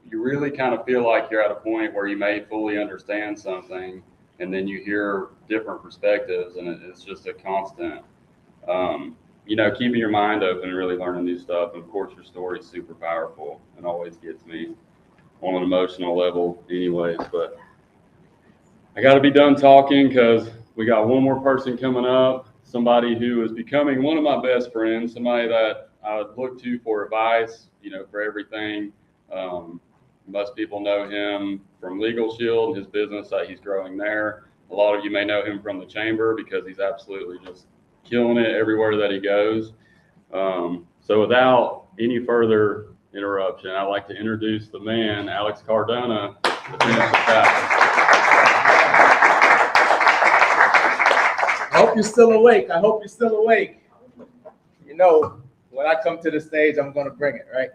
you really kind of feel like you're at a point where you may fully understand something, and then you hear different perspectives, and it's just a constant, keeping your mind open and really learning new stuff. And of course, your story is super powerful and always gets me on an emotional level anyways. But I got to be done talking because we got one more person coming up, somebody who is becoming one of my best friends, somebody that I would look to for advice, for everything. Most people know him from Legal Sheild, his business that he's growing there. A lot of you may know him from the chamber because he's absolutely just killing it everywhere that he goes. So without any further interruption, I'd like to introduce the man, Alex Cardona, to finish the chapter.
I hope you're still awake. When I come to the stage, I'm going to bring it, right?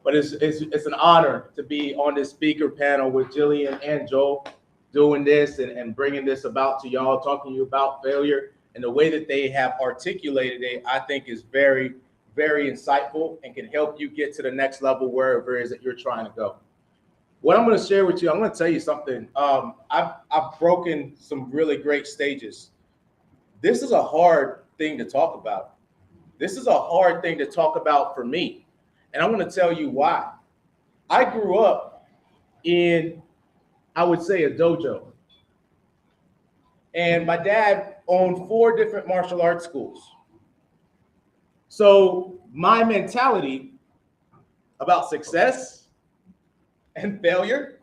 But it's an honor to be on this speaker panel with Gillian and Joel, doing this and bringing this about to y'all, talking to you about failure. And the way that they have articulated it, I think is very, very insightful and can help you get to the next level wherever it is that you're trying to go. What I'm going to share with you, I'm going to tell you something. I've broken some really great stages. This is a hard thing to talk about. This is a hard thing to talk about for me. And I'm going to tell you why. I grew up in, I would say, a dojo. And my dad owned 4 different martial arts schools. So my mentality about success and failure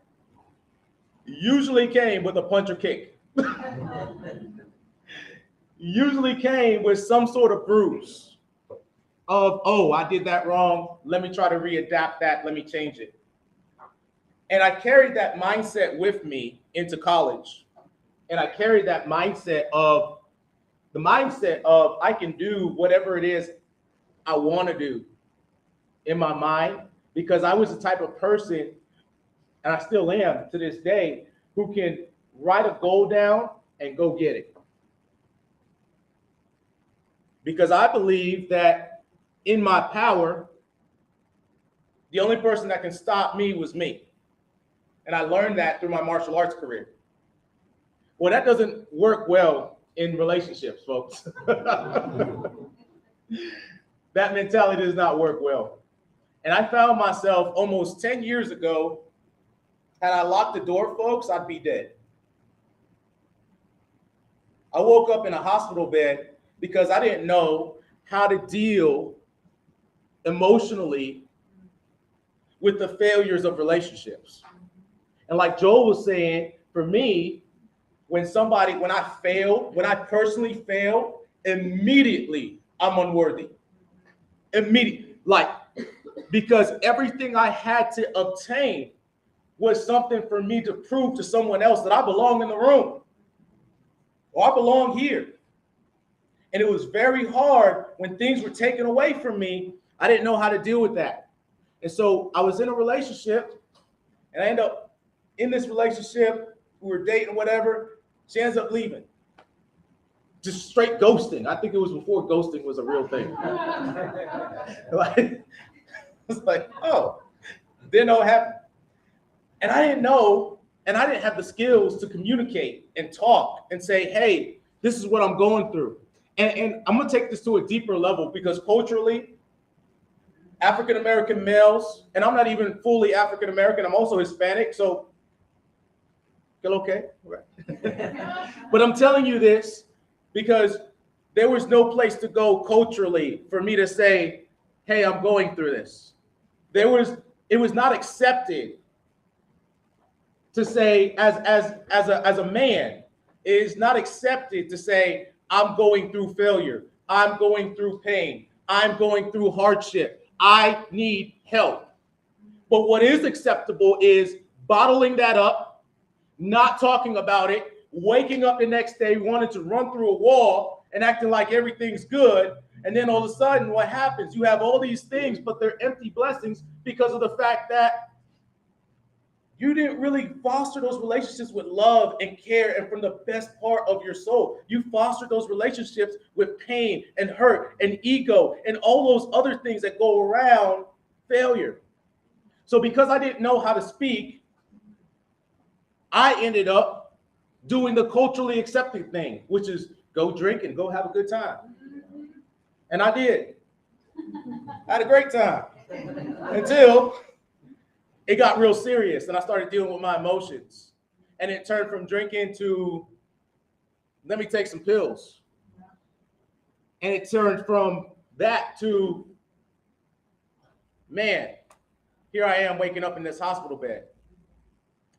usually came with a punch or kick. Usually came with some sort of bruise of, oh, I did that wrong. Let me try to readapt that. Let me change it. And I carried that mindset with me into college. And I carried that mindset of I can do whatever it is I want to do in my mind, because I was the type of person, and I still am to this day, who can write a goal down and go get it. Because I believe that in my power, the only person that can stop me was me. And I learned that through my martial arts career. Well, that doesn't work well in relationships, folks. That mentality does not work well. And I found myself almost 10 years ago, had I locked the door, folks, I'd be dead. I woke up in a hospital bed because I didn't know how to deal emotionally with the failures of relationships. And like Joel was saying, for me, when I personally fail, immediately I'm unworthy. Immediately, because everything I had to obtain was something for me to prove to someone else that I belong in the room, or I belong here. And it was very hard when things were taken away from me. I didn't know how to deal with that. And so I was in a relationship, and I ended up in this relationship. We were dating, whatever. She ends up leaving. Just straight ghosting. I think it was before ghosting was a real thing. It's like, oh, didn't know what happened. And I didn't know, and I didn't have the skills to communicate and talk and say, hey, this is what I'm going through. And I'm going to take this to a deeper level, because culturally, African-American males, and I'm not even fully African-American, I'm also Hispanic, so feel okay? Right. But I'm telling you this because there was no place to go culturally for me to say, hey, I'm going through this. It was not accepted to say, as a man, it is not accepted to say, I'm going through failure, I'm going through pain, I'm going through hardship, I need help. But what is acceptable is bottling that up, not talking about it, waking up the next day wanting to run through a wall and acting like everything's good. And then all of a sudden, what happens? You have all these things, but they're empty blessings because of the fact that you didn't really foster those relationships with love and care and from the best part of your soul. You fostered those relationships with pain and hurt and ego and all those other things that go around failure. So because I didn't know how to speak, I ended up doing the culturally accepted thing, which is go drink and go have a good time. And I did. I had a great time until it got real serious and I started dealing with my emotions. And it turned from drinking to, let me take some pills. And it turned from that to, man, here I am waking up in this hospital bed.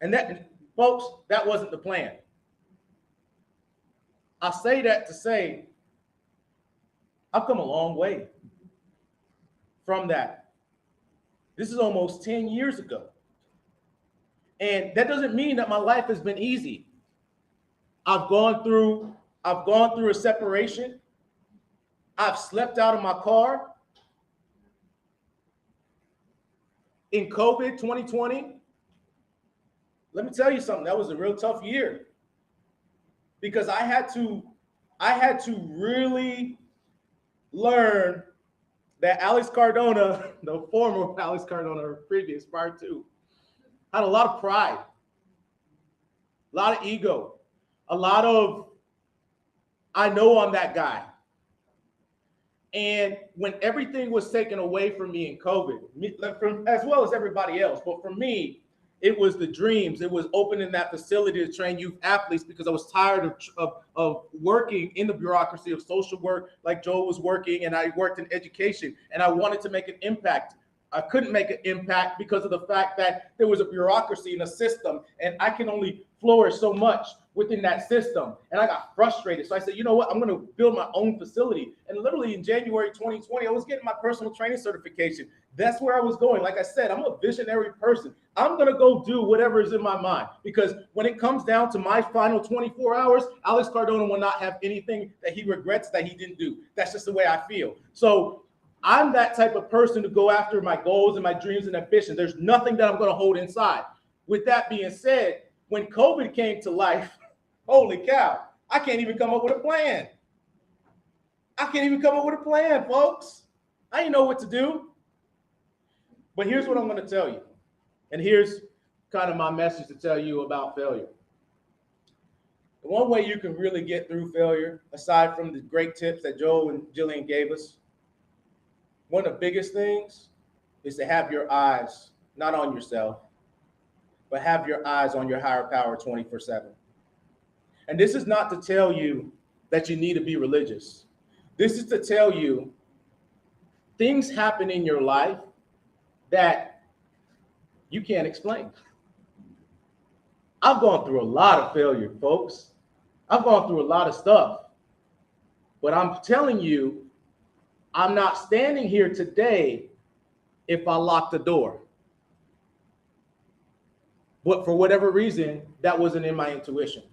And that, folks, that wasn't the plan. I say that to say, I've come a long way from that. This is almost 10 years ago. And that doesn't mean that my life has been easy. I've gone through a separation. I've slept out of my car. In COVID 2020, let me tell you something, that was a real tough year. Because I had to really learn that Alex Cardona, the former Alex Cardona, previous, prior to, had a lot of pride, a lot of ego, a lot of, I know I'm that guy. And when everything was taken away from me in COVID, as well as everybody else, but for me, It was the dreams. It was opening that facility to train youth athletes because I was tired of working in the bureaucracy of social work like Joel was working, and I worked in education, and I wanted to make an impact. I couldn't make an impact because of the fact that there was a bureaucracy and a system, and I can only flourish so much within that system. And I got frustrated. So I said, you know what? I'm going to build my own facility. And literally in January 2020, I was getting my personal training certification. That's where I was going. Like I said, I'm a visionary person. I'm going to go do whatever is in my mind, because when it comes down to my final 24 hours, Alex Cardona will not have anything that he regrets that he didn't do. That's just the way I feel. So I'm that type of person to go after my goals and my dreams and ambitions. There's nothing that I'm going to hold inside. With that being said, when COVID came to life, holy cow, I can't even come up with a plan. I can't even come up with a plan, folks. I didn't know what to do. But here's what I'm going to tell you. And here's kind of my message to tell you about failure. The one way you can really get through failure, aside from the great tips that Joel and Gillian gave us, one of the biggest things is to have your eyes not on yourself, but have your eyes on your higher power 24/7. And this is not to tell you that you need to be religious. This is to tell you things happen in your life that you can't explain. I've gone through a lot of failure, folks. I've gone through a lot of stuff. But I'm telling you, I'm not standing here today if I lock the door. But for whatever reason, that wasn't in my intuition.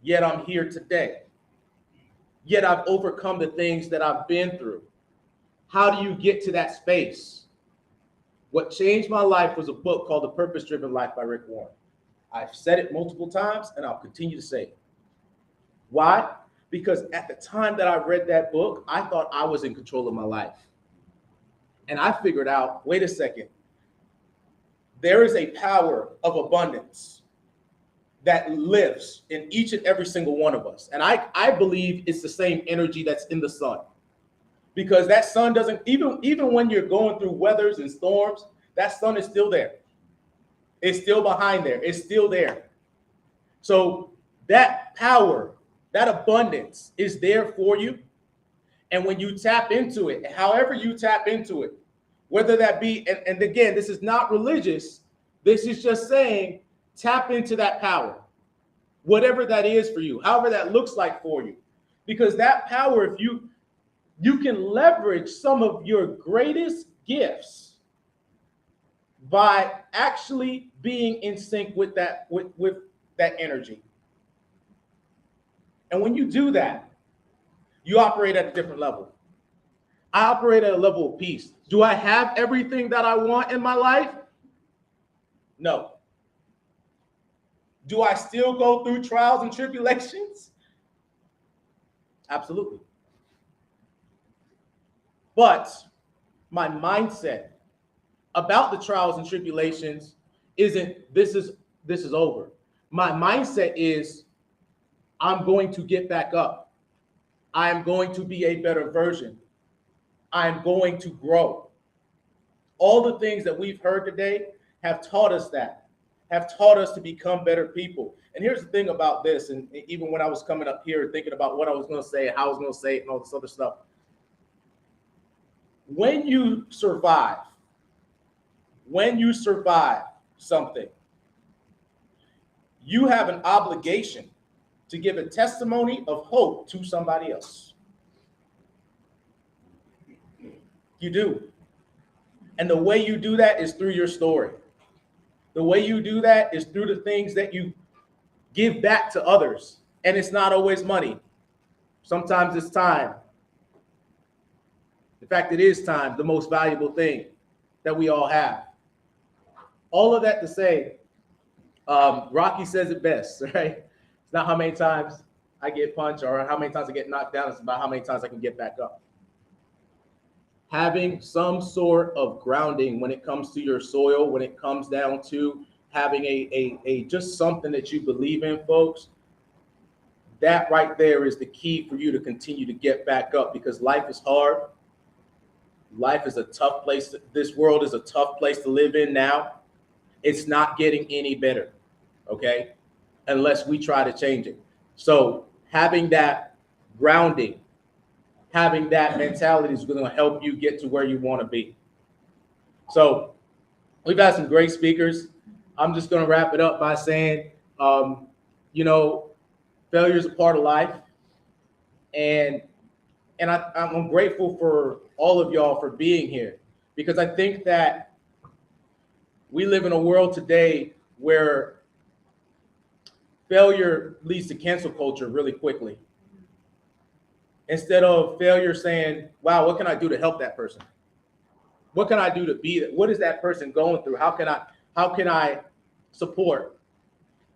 Yet I'm here today. Yet I've overcome the things that I've been through. How do you get to that space? What changed my life was a book called The Purpose-Driven Life by Rick Warren. I've said it multiple times, and I'll continue to say it. Why? Because at the time that I read that book, I thought I was in control of my life. And I figured out, wait a second, there is a power of abundance that lives in each and every single one of us. And I believe it's the same energy that's in the sun. Because that sun doesn't, even when you're going through weathers and storms, that sun is still there. It's still behind there. It's still there. So that power, that abundance is there for you. And when you tap into it, however you tap into it, whether that be, and again, this is not religious. This is just saying, tap into that power, whatever that is for you, however that looks like for you. Because that power, if you can leverage some of your greatest gifts by actually being in sync with that, with that energy. And when you do that, you operate at a different level. I operate at a level of peace. Do I have everything that I want in my life? No. Do I still go through trials and tribulations? Absolutely. But my mindset about the trials and tribulations isn't this is over. My mindset is I'm going to get back up. I am going to be a better version. I am going to grow. All the things that we've heard today have taught us that, have taught us to become better people. And here's the thing about this, and even when I was coming up here thinking about what I was going to say, how I was going to say it, and all this other stuff. When you survive something, you have an obligation to give a testimony of hope to somebody else. You do. And the way you do that is through your story. The way you do that is through the things that you give back to others. And it's not always money. Sometimes it's time. In fact, it is time, the most valuable thing that we all have. All of that to say, Rocky says it best, right? It's not how many times I get punched or how many times I get knocked down. It's about how many times I can get back up. Having some sort of grounding when it comes to your soil, when it comes down to having a just something that you believe in, folks, that right there is the key for you to continue to get back up, because life is hard. Life is a tough place. This world is a tough place to live in now. it's not getting any better, okay? Unless we try to change it. So having that grounding, having that mentality is going to help you get to where you want to be. So we've had some great speakers. I'm just going to wrap it up by saying, you know, failure is a part of life. And I'm grateful for all of y'all for being here, because I think that we live in a world today where failure leads to cancel culture really quickly. Instead of failure saying, wow, what can I do to help that person? What can I do to be, what is that person going through? How can I support?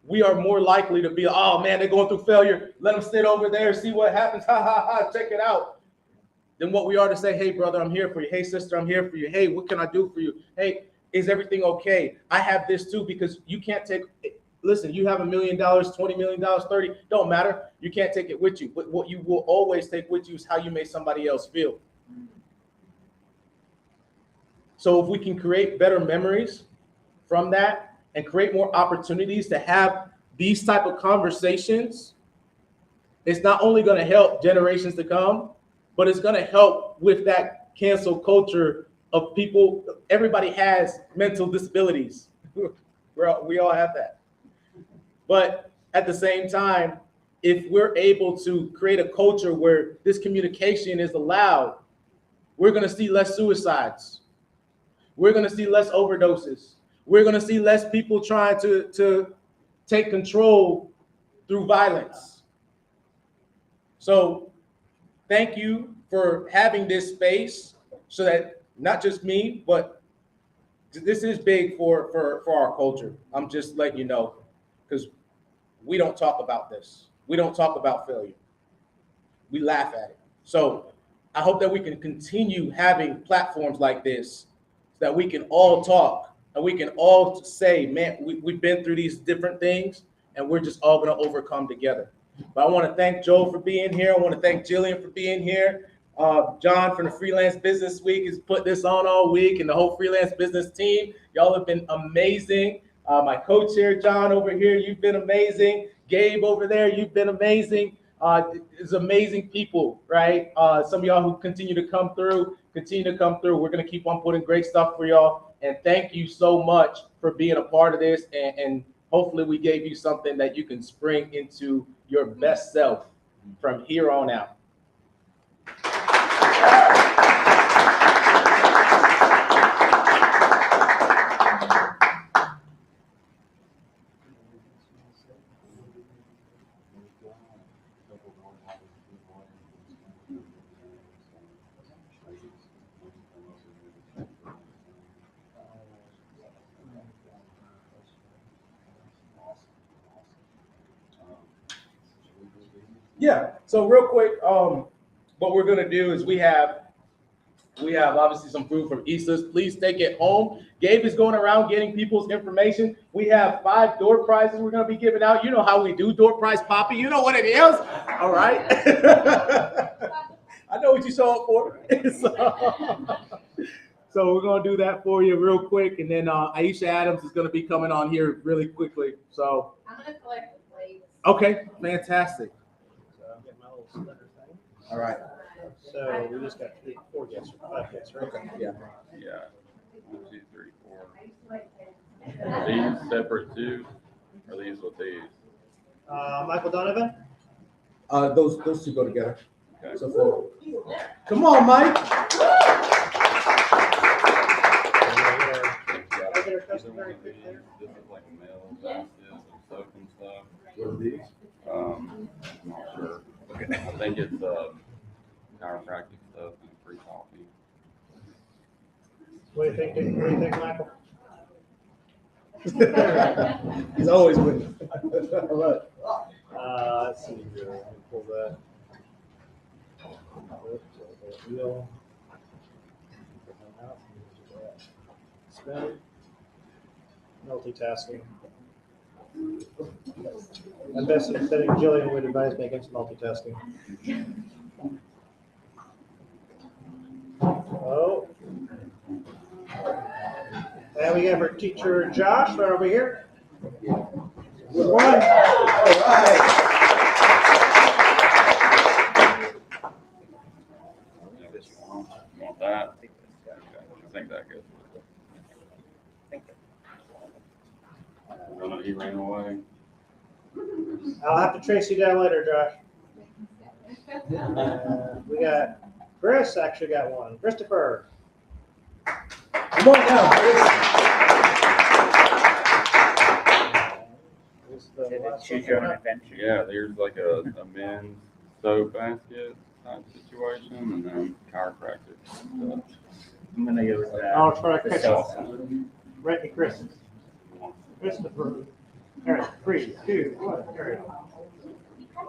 We are more likely to be, oh man, they're going through failure. Let them sit over there, see what happens. Ha ha ha, check it out. Than what we are to say, hey brother, I'm here for you. Hey sister, I'm here for you. Hey, what can I do for you? Hey, is everything okay? I have this too, because you can't take, listen, you have $1 million, $20 million, 30, don't matter. You can't take it with you. But what you will always take with you is how you make somebody else feel. So if we can create better memories from that and create more opportunities to have these type of conversations, it's not only going to help generations to come, but it's going to help with that cancel culture of people. Everybody has mental disabilities. We all have that. But at the same time, if we're able to create a culture where this communication is allowed, we're going to see less suicides. We're going to see less overdoses. We're going to see less people trying to take control through violence. So thank you for having this space, so that not just me, but this is big for our culture. I'm just letting you know, because we don't talk about this. We don't talk about failure. We laugh at it. So I hope that we can continue having platforms like this, so that we can all talk and we can all say, man, we've been through these different things and we're just all going to overcome together. But I want to thank Joel for being here. I want to thank Gillian for being here. John from the Freelance Business Week has put this on all week, and the whole Freelance Business team. Y'all have been amazing. My co-chair, John, over here, you've been amazing. Gabe over there, you've been amazing. It's amazing people, right? Some of y'all who continue to come through. We're going to keep on putting great stuff for y'all. And thank you so much for being a part of this. And hopefully we gave you something that you can spring into your best self from here on out. Yeah. So real quick, what we're gonna do is we have obviously some food from Issa's. Please take it home. Gabe is going around getting people's information. We have 5 door prizes we're gonna be giving out. You know how we do door prize, Poppy. You know what it is. All right. I know what you saw up for. So we're gonna do that for you real quick, and then Aisha Adams is gonna be coming on here really quickly. So
I'm gonna collect the plates.
okay, fantastic. All right.
So we just got 4 guests, 5 guests, right?
Okay. Yeah.
Yeah. 1, 2, 3, 4. Are these separate too? Or are these with these?
Michael Donovan?
Those two go together.
Okay.
So 4. Come on, Mike.
Either one of these. This is like a mail basket and soap and stuff.
What are these?
I'm not sure. I think it's chiropractic stuff and free coffee.
What do you think, Michael?
He's always winning. All right.
Let's see here. Let me pull that. Wheel. Spin. Multitasking. And best setting Gillian would advise me against multitasking. Oh. And we have our teacher Josh right over here. Good one.
All right.
Want that? Okay, I think that good. Oh, no, he ran away.
I'll have to trace you down later, Josh. We got Chris, actually got one. Christopher.
Come on down,
Choose your own
adventure.
Yeah, there's like a men's soap basket type situation, and then chiropractic stuff.
I'm gonna go with that.
I'll try
The
Chris.
self.
Right to Chris. Christopher. All right, 3, 2, 1. There we go.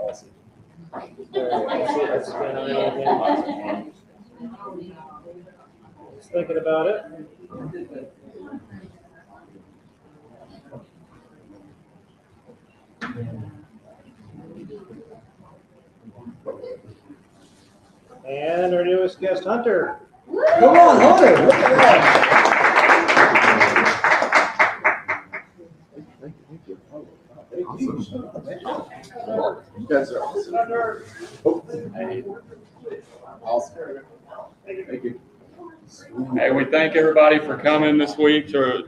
Awesome.
Just thinking about it. And our newest guest, Hunter.
Come on, Hunter. Look at that. You guys are awesome. Awesome. Thank you.
Hey, we thank everybody for coming this week to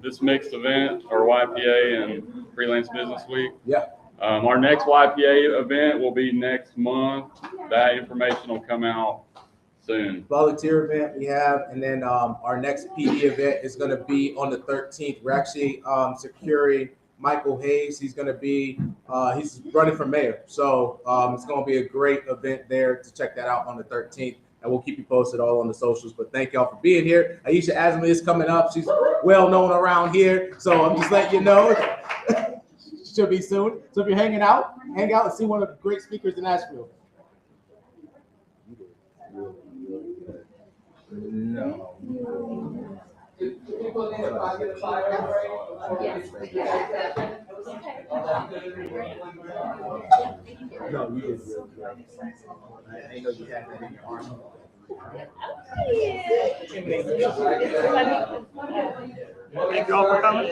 this mixed event, or YPA and Freelance Business Week.
Yeah.
Our next YPA event will be next month. That information will come out soon.
Volunteer event we have, and then our next PD event is going to be on the 13th. We're actually securing Michael Hayes. He's going to be, he's running for mayor. So it's going to be a great event there to check that out on the 13th. And we'll keep you posted all on the socials. But thank y'all for being here. Aisha Azmi is coming up. She's well known around here. So I'm just letting you know. She'll be soon. So if you're hanging out, hang out and see one of the great speakers in Nashville. No. No, you did really good. I know you had that in your arm.
Thank you all for coming.